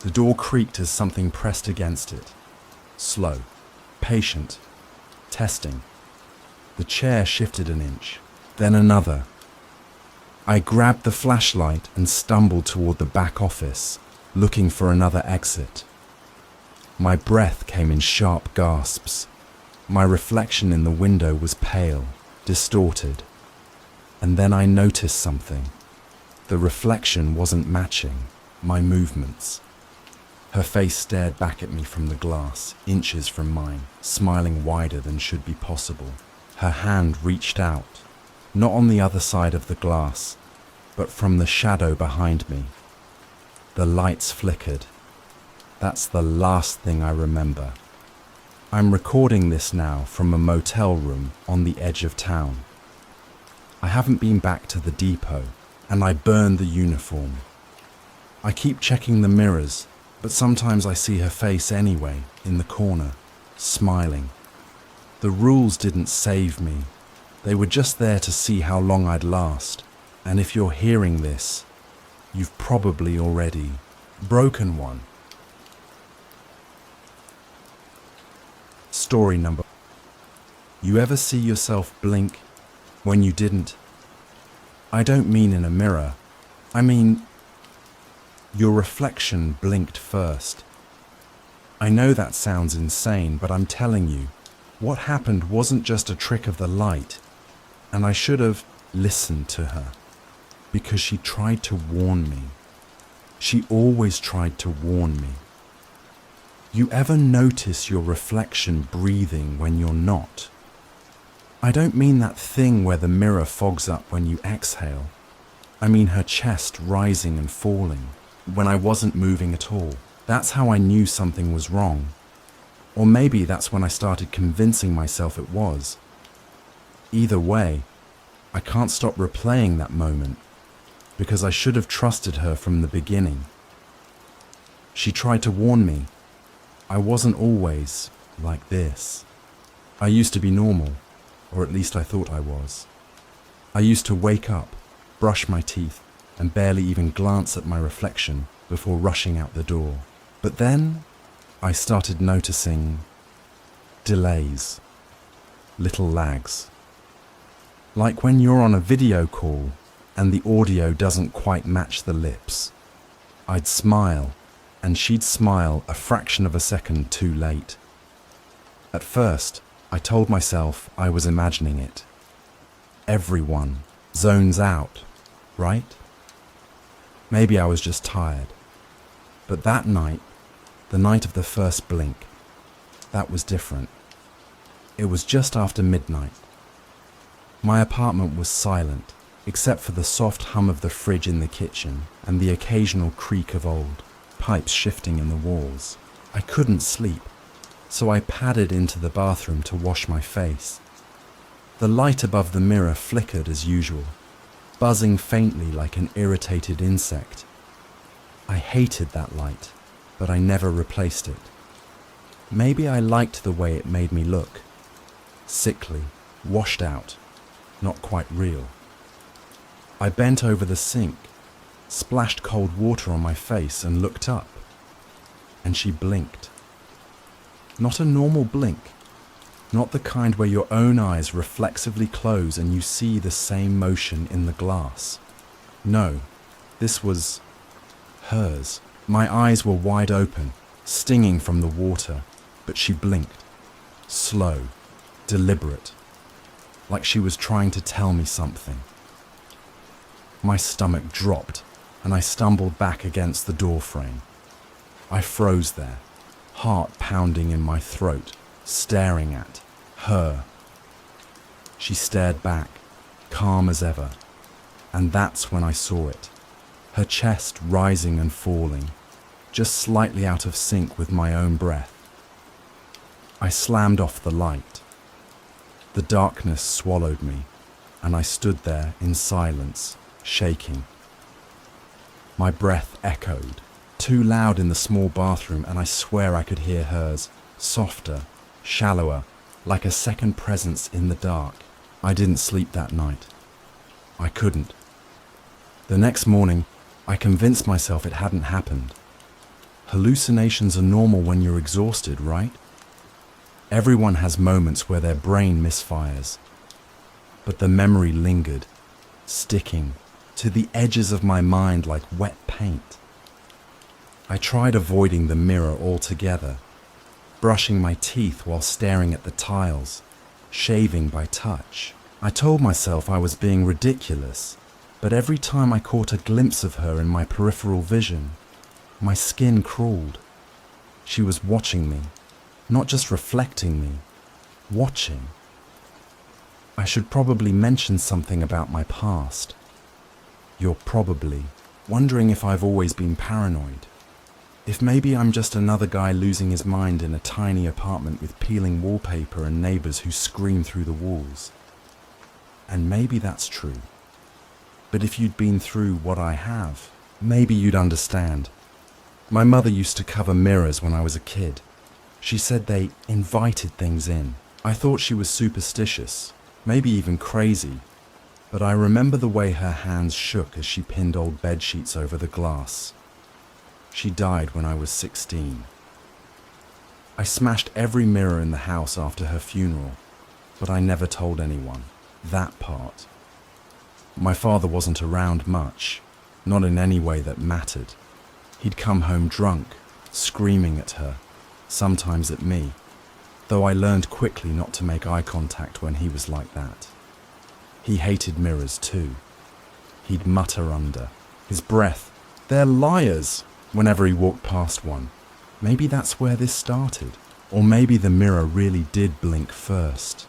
The door creaked as something pressed against it. Slow, patient, testing. The chair shifted an inch, then another. I grabbed the flashlight and stumbled toward the back office, looking for another exit. My breath came in sharp gasps. My reflection in the window was pale, distorted. And then I noticed something. The reflection wasn't matching my movements. Her face stared back at me from the glass, inches from mine, smiling wider than should be possible. Her hand reached out, not on the other side of the glass, but from the shadow behind me. The lights flickered. That's the last thing I remember. I'm recording this now from a motel room on the edge of town. I haven't been back to the depot, and I burned the uniform. I keep checking the mirrors, but sometimes I see her face anyway, in the corner, smiling. The rules didn't save me. They were just there to see how long I'd last. And if you're hearing this, you've probably already broken one. Story number. You ever see yourself blink when you didn't? I don't mean in a mirror. I mean, your reflection blinked first. I know that sounds insane, but I'm telling you, what happened wasn't just a trick of the light, and I should have listened to her, because she tried to warn me. She always tried to warn me. You ever notice your reflection breathing when you're not? I don't mean that thing where the mirror fogs up when you exhale. I mean her chest rising and falling when I wasn't moving at all. That's how I knew something was wrong. Or maybe that's when I started convincing myself it was. Either way, I can't stop replaying that moment because I should have trusted her from the beginning. She tried to warn me. I wasn't always like this. I used to be normal, or at least I thought I was. I used to wake up, brush my teeth, and barely even glance at my reflection before rushing out the door. But then I started noticing delays, little lags. Like when you're on a video call and the audio doesn't quite match the lips. I'd smile, and she'd smile a fraction of a second too late. At first, I told myself I was imagining it. Everyone zones out, right? Maybe I was just tired. But that night, the night of the first blink, that was different. It was just after midnight. My apartment was silent, except for the soft hum of the fridge in the kitchen and the occasional creak of old pipes shifting in the walls. I couldn't sleep, so I padded into the bathroom to wash my face. The light above the mirror flickered as usual, buzzing faintly like an irritated insect. I hated that light, but I never replaced it. Maybe I liked the way it made me look. Sickly, washed out, not quite real. I bent over the sink, splashed cold water on my face and looked up. And she blinked. Not a normal blink. Not the kind where your own eyes reflexively close and you see the same motion in the glass. No, this was hers. My eyes were wide open, stinging from the water, but she blinked. Slow, deliberate, like she was trying to tell me something. My stomach dropped, and I stumbled back against the doorframe. I froze there, heart pounding in my throat, staring at her. She stared back, calm as ever, and that's when I saw it. Her chest rising and falling, just slightly out of sync with my own breath. I slammed off the light. The darkness swallowed me, and I stood there in silence, shaking. My breath echoed, too loud in the small bathroom, and I swear I could hear hers, softer, shallower, like a second presence in the dark. I didn't sleep that night. I couldn't. The next morning, I convinced myself it hadn't happened. Hallucinations are normal when you're exhausted, right? Everyone has moments where their brain misfires. But the memory lingered, sticking to the edges of my mind like wet paint. I tried avoiding the mirror altogether, brushing my teeth while staring at the tiles, shaving by touch. I told myself I was being ridiculous, but every time I caught a glimpse of her in my peripheral vision, my skin crawled. She was watching me, not just reflecting me, watching. I should probably mention something about my past. You're probably wondering if I've always been paranoid. If maybe I'm just another guy losing his mind in a tiny apartment with peeling wallpaper and neighbors who scream through the walls. And maybe that's true. But if you'd been through what I have, maybe you'd understand. My mother used to cover mirrors when I was a kid. She said they invited things in. I thought she was superstitious, maybe even crazy, but I remember the way her hands shook as she pinned old bedsheets over the glass. She died when I was 16. I smashed every mirror in the house after her funeral, but I never told anyone. That part. My father wasn't around much, not in any way that mattered. He'd come home drunk, screaming at her, sometimes at me, though I learned quickly not to make eye contact when he was like that. He hated mirrors too. He'd mutter under his breath, "They're liars," whenever he walked past one. Maybe that's where this started, or maybe the mirror really did blink first.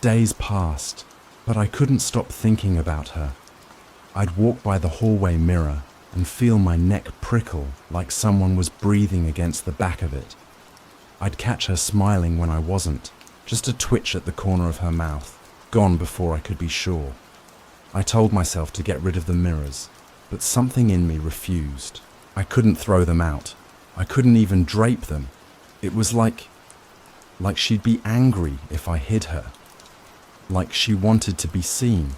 Days passed, but I couldn't stop thinking about her. I'd walk by the hallway mirror and feel my neck prickle like someone was breathing against the back of it. I'd catch her smiling when I wasn't, just a twitch at the corner of her mouth, gone before I could be sure. I told myself to get rid of the mirrors, but something in me refused. I couldn't throw them out. I couldn't even drape them. It was like like she'd be angry if I hid her, like she wanted to be seen.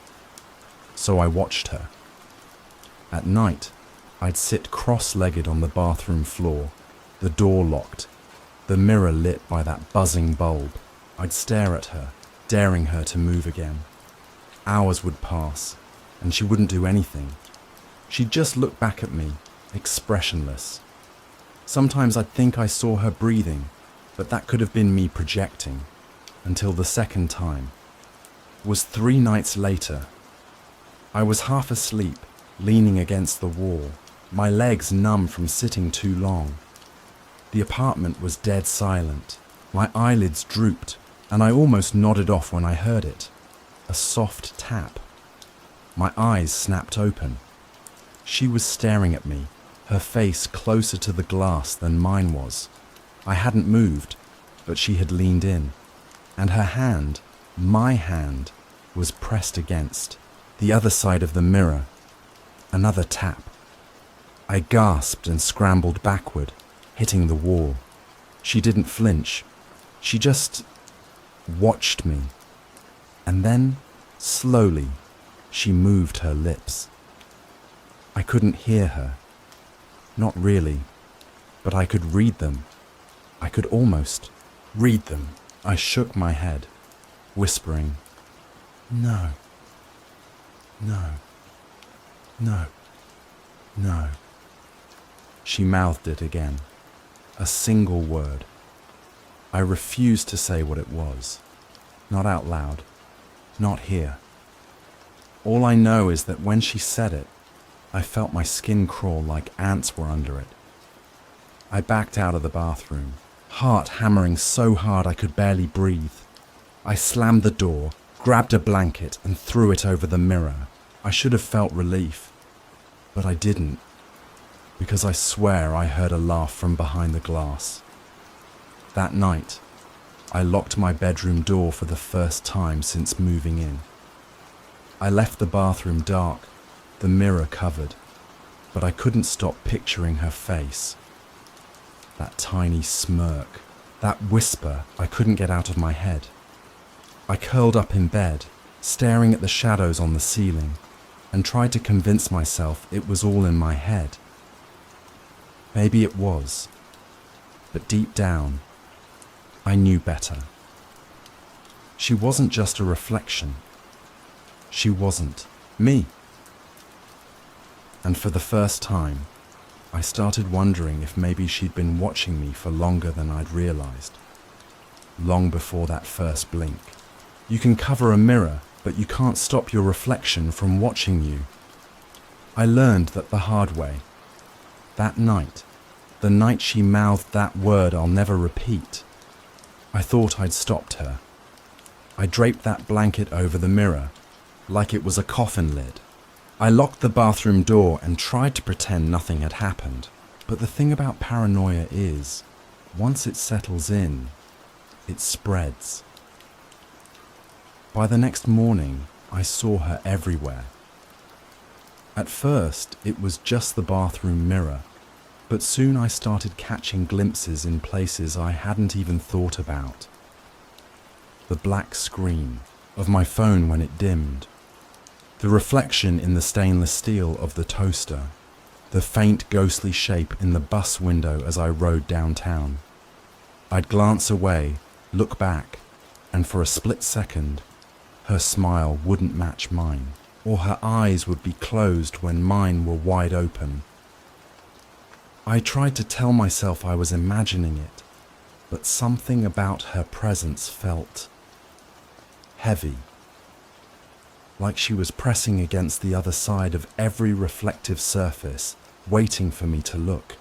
So I watched her. At night, I'd sit cross-legged on the bathroom floor, the door locked, the mirror lit by that buzzing bulb. I'd stare at her, daring her to move again. Hours would pass, and she wouldn't do anything. She'd just look back at me, expressionless. Sometimes I'd think I saw her breathing, but that could have been me projecting, until the second time. It was 3 nights later. I was half asleep, leaning against the wall, my legs numb from sitting too long. The apartment was dead silent. My eyelids drooped, and I almost nodded off when I heard it. A soft tap. My eyes snapped open. She was staring at me, her face closer to the glass than mine was. I hadn't moved, but she had leaned in, and her hand, my hand, was pressed against the other side of the mirror. Another tap. I gasped and scrambled backward, hitting the wall. She didn't flinch. She just watched me. And then, slowly, she moved her lips. I couldn't hear her. Not really, but I could read them. I could almost read them. I shook my head, whispering, "No, no, no, no." She mouthed it again, a single word. I refused to say what it was, not out loud, not here. All I know is that when she said it, I felt my skin crawl like ants were under it. I backed out of the bathroom, heart hammering so hard I could barely breathe. I slammed the door, grabbed a blanket, and threw it over the mirror. I should have felt relief, but I didn't, because I swear I heard a laugh from behind the glass. That night, I locked my bedroom door for the first time since moving in. I left the bathroom dark, the mirror covered, but I couldn't stop picturing her face. That tiny smirk, that whisper I couldn't get out of my head. I curled up in bed, staring at the shadows on the ceiling, and tried to convince myself it was all in my head. Maybe it was, but deep down, I knew better. She wasn't just a reflection. She wasn't me. And for the first time, I started wondering if maybe she'd been watching me for longer than I'd realized. Long before that first blink. You can cover a mirror, but you can't stop your reflection from watching you. I learned that the hard way. That night, the night she mouthed that word I'll never repeat, I thought I'd stopped her. I draped that blanket over the mirror, like it was a coffin lid. I locked the bathroom door and tried to pretend nothing had happened. But the thing about paranoia is, once it settles in, it spreads. By the next morning, I saw her everywhere. At first, it was just the bathroom mirror, but soon I started catching glimpses in places I hadn't even thought about. The black screen of my phone when it dimmed, the reflection in the stainless steel of the toaster, the faint ghostly shape in the bus window as I rode downtown. I'd glance away, look back, and for a split second, her smile wouldn't match mine, or her eyes would be closed when mine were wide open. I tried to tell myself I was imagining it, but something about her presence felt heavy, like she was pressing against the other side of every reflective surface, waiting for me to look.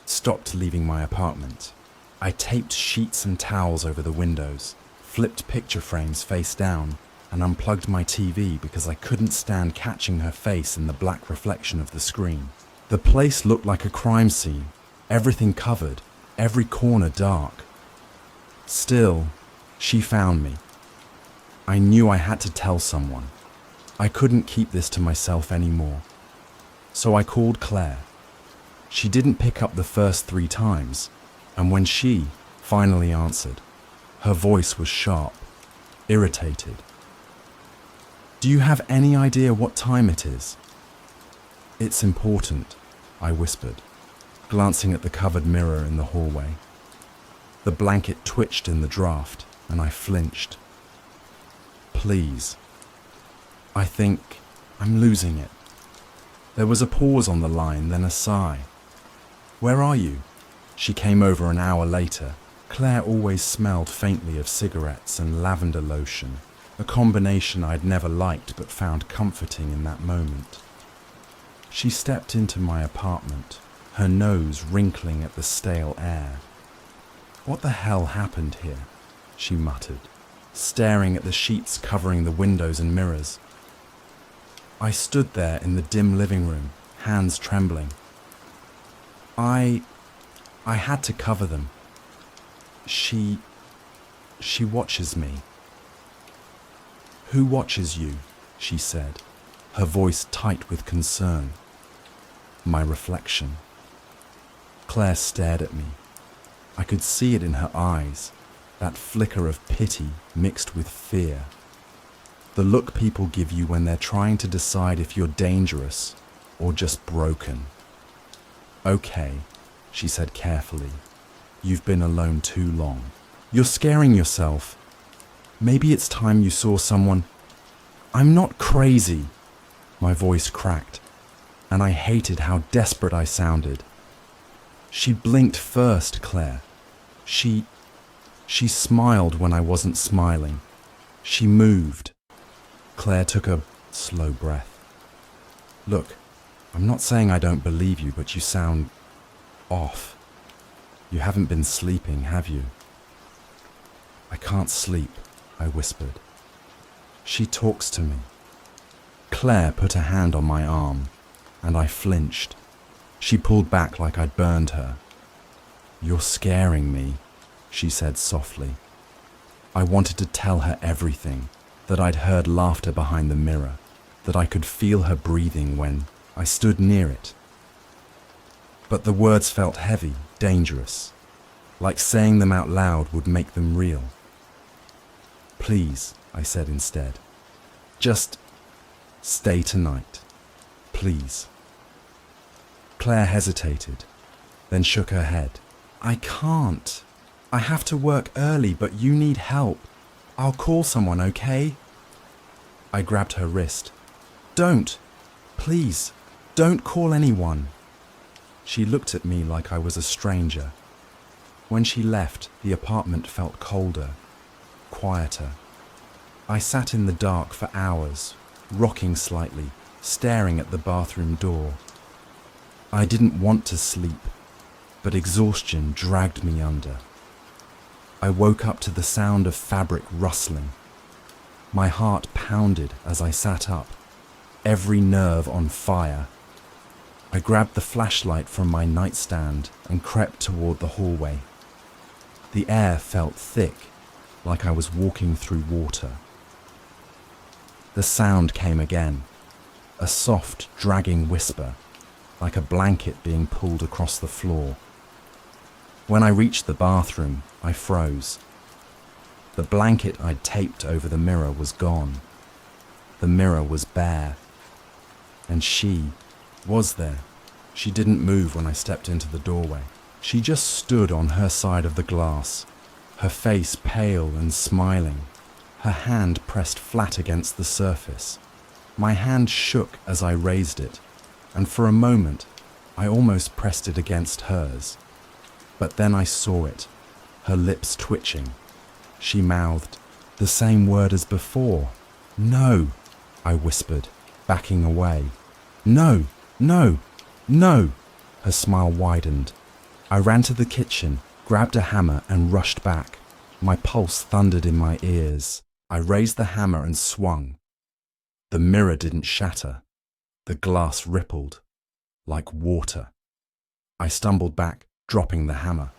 Stopped leaving my apartment. I taped sheets and towels over the windows, flipped picture frames face down, and unplugged my TV because I couldn't stand catching her face in the black reflection of the screen. The place looked like a crime scene, everything covered, every corner dark. Still, she found me. I knew I had to tell someone. I couldn't keep this to myself anymore. So I called Claire. She didn't pick up the first 3 times, and when she finally answered, her voice was sharp, irritated. "Do you have any idea what time it is?" "It's important," I whispered, glancing at the covered mirror in the hallway. The blanket twitched in the draft, and I flinched. "Please. I think I'm losing it." There was a pause on the line, then a sigh. "Where are you?" She came over an hour later. Claire always smelled faintly of cigarettes and lavender lotion, a combination I'd never liked but found comforting in that moment. She stepped into my apartment, her nose wrinkling at the stale air. "What the hell happened here?" she muttered, staring at the sheets covering the windows and mirrors. I stood there in the dim living room, hands trembling. I had to cover them. She watches me." "Who watches you?" she said, her voice tight with concern. "My reflection." Claire stared at me. I could see it in her eyes, that flicker of pity mixed with fear. The look people give you when they're trying to decide if you're dangerous or just broken. "Okay," she said carefully. "You've been alone too long. You're scaring yourself. Maybe it's time you saw someone." "I'm not crazy." My voice cracked, and I hated how desperate I sounded. "She blinked first, Claire. She smiled when I wasn't smiling. She moved." Claire took a slow breath. "Look, I'm not saying I don't believe you, but you sound off. You haven't been sleeping, have you?" "I can't sleep," I whispered. "She talks to me." Claire put a hand on my arm, and I flinched. She pulled back like I'd burned her. "You're scaring me," she said softly. I wanted to tell her everything, that I'd heard laughter behind the mirror, that I could feel her breathing when I stood near it. But the words felt heavy, dangerous, like saying them out loud would make them real. "Please," I said instead. "Just stay tonight. Please." Claire hesitated, then shook her head. "I can't. I have to work early, but you need help. I'll call someone, okay?" I grabbed her wrist. "Don't. Please, don't call anyone." She looked at me like I was a stranger. When she left, the apartment felt colder, quieter. I sat in the dark for hours, rocking slightly, staring at the bathroom door. I didn't want to sleep, but exhaustion dragged me under. I woke up to the sound of fabric rustling. My heart pounded as I sat up, every nerve on fire. I grabbed the flashlight from my nightstand and crept toward the hallway. The air felt thick, like I was walking through water. The sound came again, a soft, dragging whisper, like a blanket being pulled across the floor. When I reached the bathroom, I froze. The blanket I'd taped over the mirror was gone. The mirror was bare. And she was there. She didn't move when I stepped into the doorway. She just stood on her side of the glass, her face pale and smiling, her hand pressed flat against the surface. My hand shook as I raised it, and for a moment, I almost pressed it against hers. But then I saw it, her lips twitching. She mouthed the same word as before. "No," I whispered, backing away. "No, no, no." Her smile widened. I ran to the kitchen, grabbed a hammer and rushed back. My pulse thundered in my ears. I raised the hammer and swung. The mirror didn't shatter. The glass rippled, like water. I stumbled back, dropping the hammer.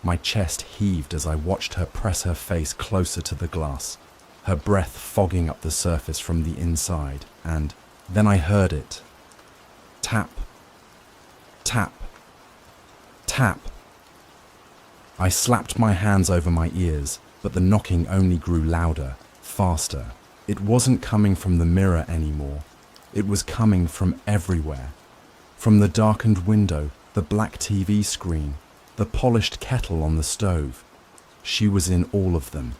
My chest heaved as I watched her press her face closer to the glass, her breath fogging up the surface from the inside, and then I heard it. Tap, tap, Tap. I slapped my hands over my ears, but the knocking only grew louder, faster. It wasn't coming from the mirror anymore. It was coming from everywhere. From the darkened window, the black TV screen, the polished kettle on the stove. She was in all of them.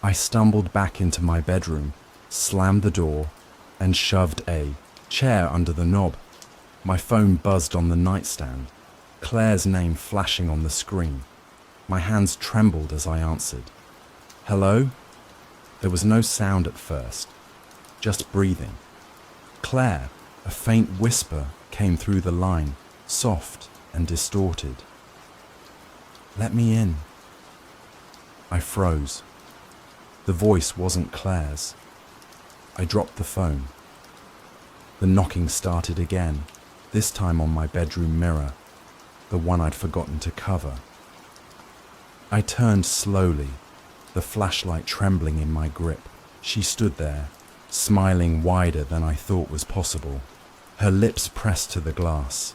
I stumbled back into my bedroom, slammed the door, and shoved a chair under the knob. My phone buzzed on the nightstand, Claire's name flashing on the screen. My hands trembled as I answered. Hello? There was no sound at first, just breathing. Claire, a faint whisper came through the line, soft and distorted. Let me in. I froze. The voice wasn't Claire's. I dropped the phone. The knocking started again, this time on my bedroom mirror, the one I'd forgotten to cover. I turned slowly, the flashlight trembling in my grip. She stood there, smiling wider than I thought was possible, her lips pressed to the glass.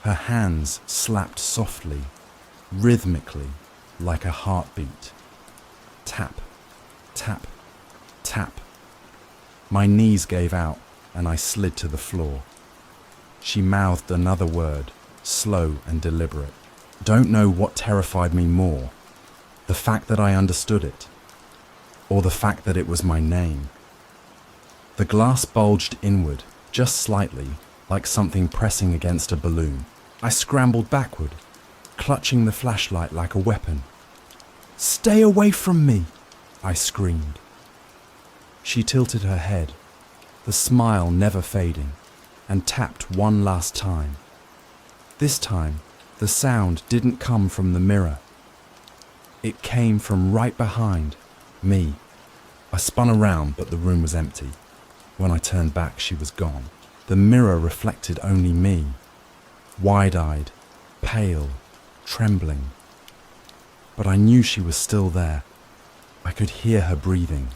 Her hands slapped softly, rhythmically, like a heartbeat. Tap, tap, tap. My knees gave out and I slid to the floor. She mouthed another word, slow and deliberate. Don't know what terrified me more, the fact that I understood it, or the fact that it was my name. The glass bulged inward, just slightly, like something pressing against a balloon. I scrambled backward, clutching the flashlight like a weapon. Stay away from me, I screamed. She tilted her head, the smile never fading, and tapped one last time. This time, the sound didn't come from the mirror. It came from right behind me. I spun around, but the room was empty. When I turned back, she was gone. The mirror reflected only me, wide-eyed, pale, trembling. But I knew she was still there. I could hear her breathing.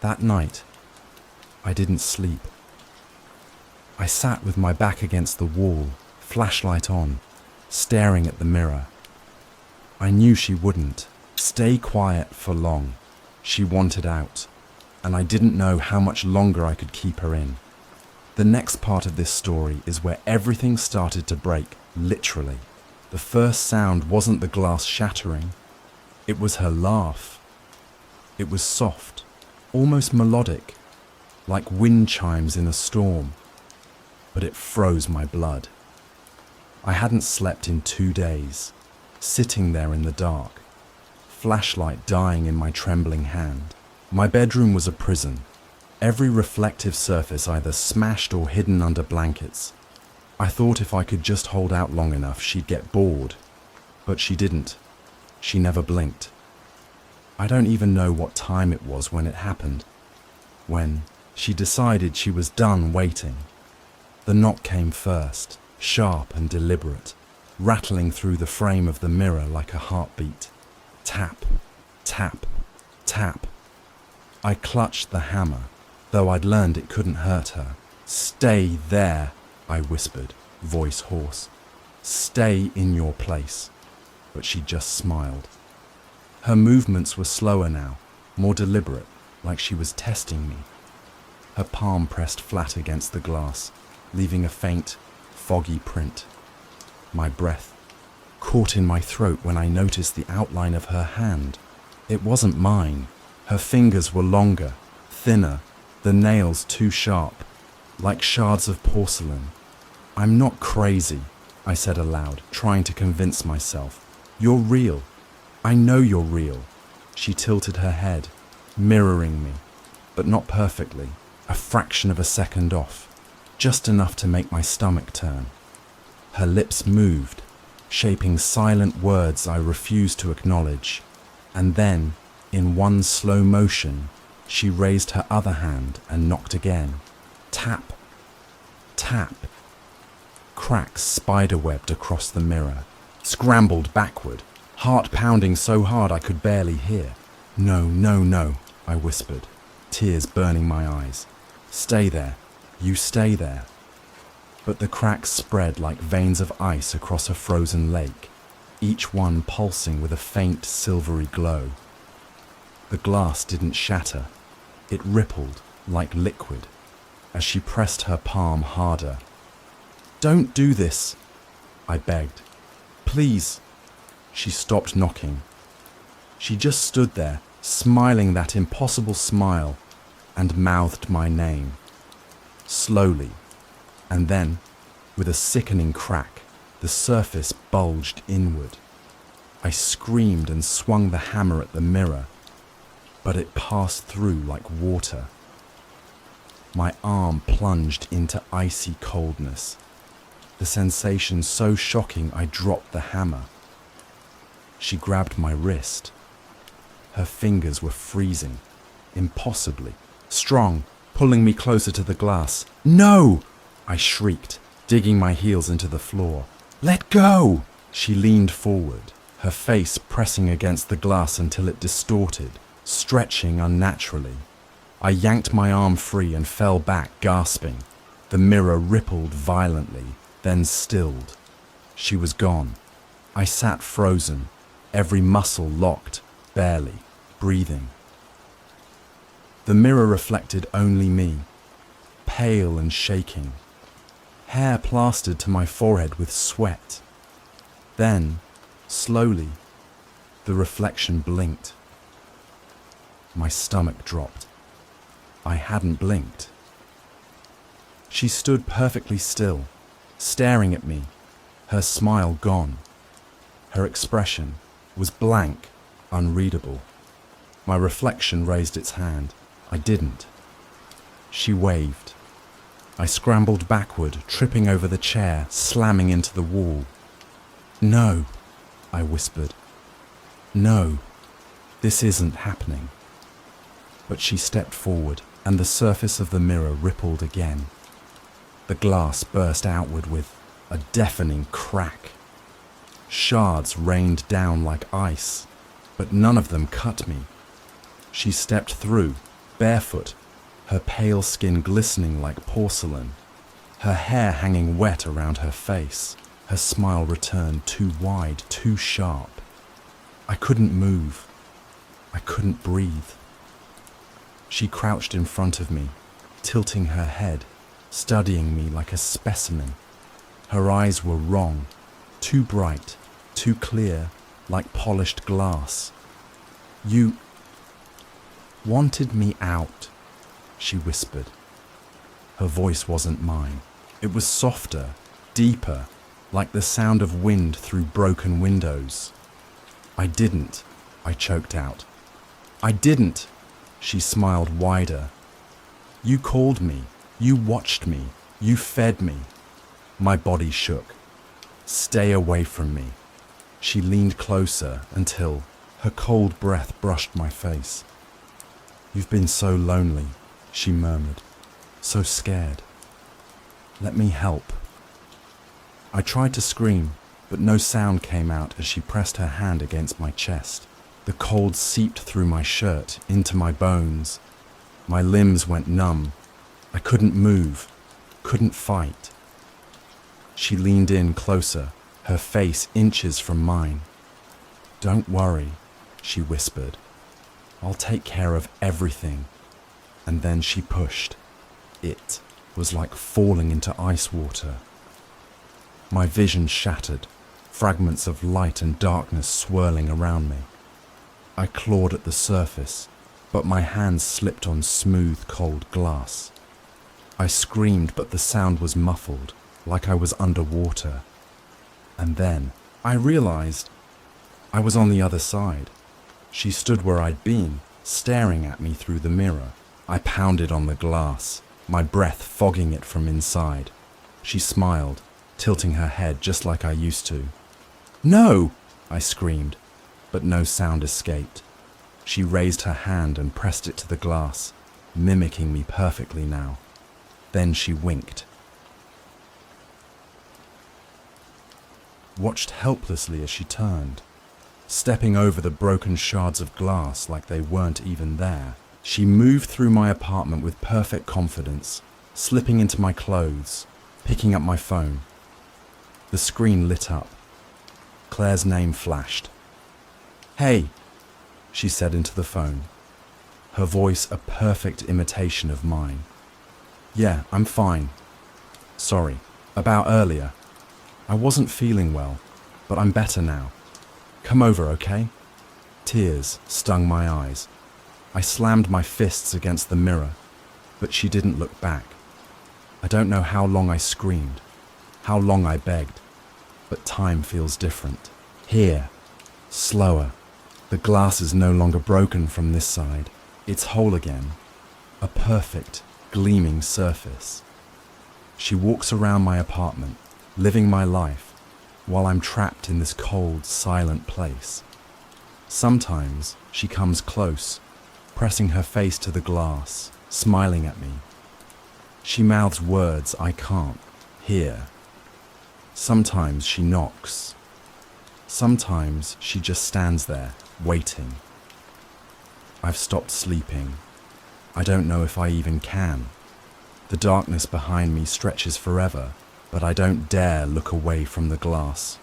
That night, I didn't sleep. I sat with my back against the wall, flashlight on, staring at the mirror. I knew she wouldn't stay quiet for long. She wanted out, and I didn't know how much longer I could keep her in. The next part of this story is where everything started to break, literally. The first sound wasn't the glass shattering. It was her laugh. It was soft, almost melodic, like wind chimes in a storm. But it froze my blood. I hadn't slept in 2 days, sitting there in the dark, flashlight dying in my trembling hand. My bedroom was a prison, every reflective surface either smashed or hidden under blankets. I thought if I could just hold out long enough, she'd get bored. But she didn't. She never blinked. I don't even know what time it was when it happened. When she decided she was done waiting. The knock came first, sharp and deliberate, rattling through the frame of the mirror like a heartbeat. Tap, tap, tap. I clutched the hammer, though I'd learned it couldn't hurt her. Stay there, I whispered, voice hoarse. Stay in your place. But she just smiled. Her movements were slower now, more deliberate, like she was testing me. Her palm pressed flat against the glass, leaving a faint, foggy print. My breath caught in my throat when I noticed the outline of her hand. It wasn't mine. Her fingers were longer, thinner, the nails too sharp, like shards of porcelain. I'm not crazy, I said aloud, trying to convince myself. You're real. I know you're real. She tilted her head, mirroring me, but not perfectly, a fraction of a second off, just enough to make my stomach turn. Her lips moved, shaping silent words I refused to acknowledge, and then, in one slow motion, she raised her other hand and knocked again. Tap, tap. Cracks spiderwebbed across the mirror, scrambled backward, heart pounding so hard I could barely hear. No, no, no, I whispered, tears burning my eyes. Stay there. You stay there. but the cracks spread like veins of ice across a frozen lake, each one pulsing with a faint silvery glow. The glass didn't shatter. It rippled like liquid as she pressed her palm harder. "Don't do this," I begged. "Please." She stopped knocking. She just stood there, smiling that impossible smile, and mouthed my name. Slowly, and then, with a sickening crack, the surface bulged inward. I screamed and swung the hammer at the mirror, but it passed through like water. My arm plunged into icy coldness, the sensation so shocking I dropped the hammer. She grabbed my wrist. Her fingers were freezing, impossibly strong, pulling me closer to the glass. "No!" I shrieked, digging my heels into the floor. "Let go!" She leaned forward, her face pressing against the glass until it distorted, stretching unnaturally. I yanked my arm free and fell back, gasping. The mirror rippled violently, then stilled. She was gone. I sat frozen, every muscle locked, barely breathing. The mirror reflected only me, pale and shaking, hair plastered to my forehead with sweat. Then, slowly, the reflection blinked. My stomach dropped. I hadn't blinked. She stood perfectly still, staring at me, her smile gone. Her expression was blank, unreadable. My reflection raised its hand. I didn't. She waved. I scrambled backward, tripping over the chair, slamming into the wall. "No," I whispered. "No, this isn't happening." But she stepped forward, and the surface of the mirror rippled again. The glass burst outward with a deafening crack. Shards rained down like ice, but none of them cut me. She stepped through, barefoot, her pale skin glistening like porcelain, her hair hanging wet around her face, her smile returned too wide, too sharp. I couldn't move. I couldn't breathe. She crouched in front of me, tilting her head, studying me like a specimen. Her eyes were wrong, too bright, too clear, like polished glass. "You wanted me out," she whispered. Her voice wasn't mine. It was softer, deeper, like the sound of wind through broken windows. "I didn't," I choked out. "I didn't." She smiled wider. "You called me. You watched me. You fed me." My body shook. "Stay away from me." She leaned closer until her cold breath brushed my face. "You've been so lonely," she murmured. "So scared. Let me help." I tried to scream, but no sound came out as she pressed her hand against my chest. The cold seeped through my shirt, into my bones. My limbs went numb. I couldn't move, couldn't fight. She leaned in closer, her face inches from mine. "Don't worry," she whispered. "I'll take care of everything." And then she pushed. It was like falling into ice water. My vision shattered, fragments of light and darkness swirling around me. I clawed at the surface, but my hands slipped on smooth, cold glass. I screamed, but the sound was muffled, like I was underwater. And then I realized I was on the other side. She stood where I'd been, staring at me through the mirror. I pounded on the glass, my breath fogging it from inside. She smiled, tilting her head just like I used to. "No!" I screamed, but no sound escaped. She raised her hand and pressed it to the glass, mimicking me perfectly now. Then she winked. Watched helplessly as she turned, stepping over the broken shards of glass like they weren't even there. She moved through my apartment with perfect confidence, slipping into my clothes, Picking up my phone. The screen lit up. Claire's name flashed. "Hey," she said into the phone, her voice a perfect imitation of mine. "Yeah, I'm fine. Sorry, about earlier. I wasn't feeling well, but I'm better now. Come over, okay?" Tears stung my eyes. I slammed my fists against the mirror, but she didn't look back. I don't know how long I screamed, how long I begged, but time feels different. Here, slower. The glass is no longer broken from this side. It's whole again. A perfect, gleaming surface. She walks around my apartment, living my life, while I'm trapped in this cold, silent place. Sometimes she comes close, pressing her face to the glass, smiling at me. She mouths words I can't hear. Sometimes she knocks. Sometimes she just stands there, waiting. I've stopped sleeping. I don't know if I even can. The darkness behind me stretches forever, but I don't dare look away from the glass.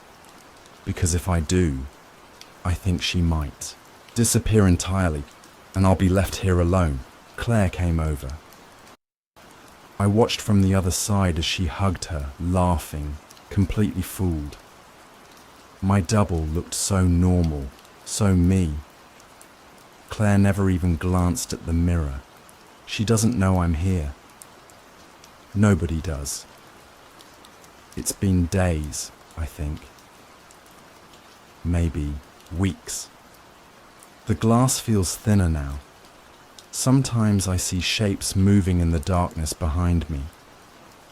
Because if I do, I think she might disappear entirely, and I'll be left here alone. Claire came over. I watched from the other side as she hugged her, laughing, completely fooled. My double looked so normal, so me. Claire never even glanced at the mirror. She doesn't know I'm here. Nobody does. It's been days, I think. Maybe weeks. The glass feels thinner now. Sometimes I see shapes moving in the darkness behind me,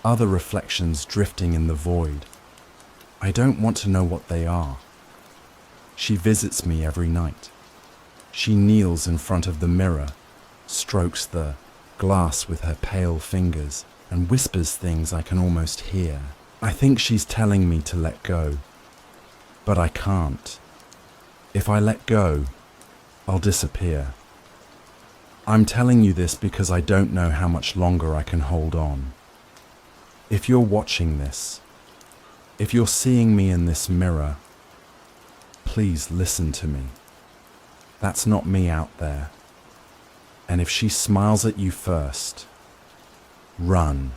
other reflections drifting in the void. I don't want to know what they are. She visits me every night. She kneels in front of the mirror, strokes the glass with her pale fingers, and whispers things I can almost hear. I think she's telling me to let go, but I can't. If I let go, I'll disappear. I'm telling you this because I don't know how much longer I can hold on. If you're watching this, if you're seeing me in this mirror, please listen to me. That's not me out there. And if she smiles at you first, run.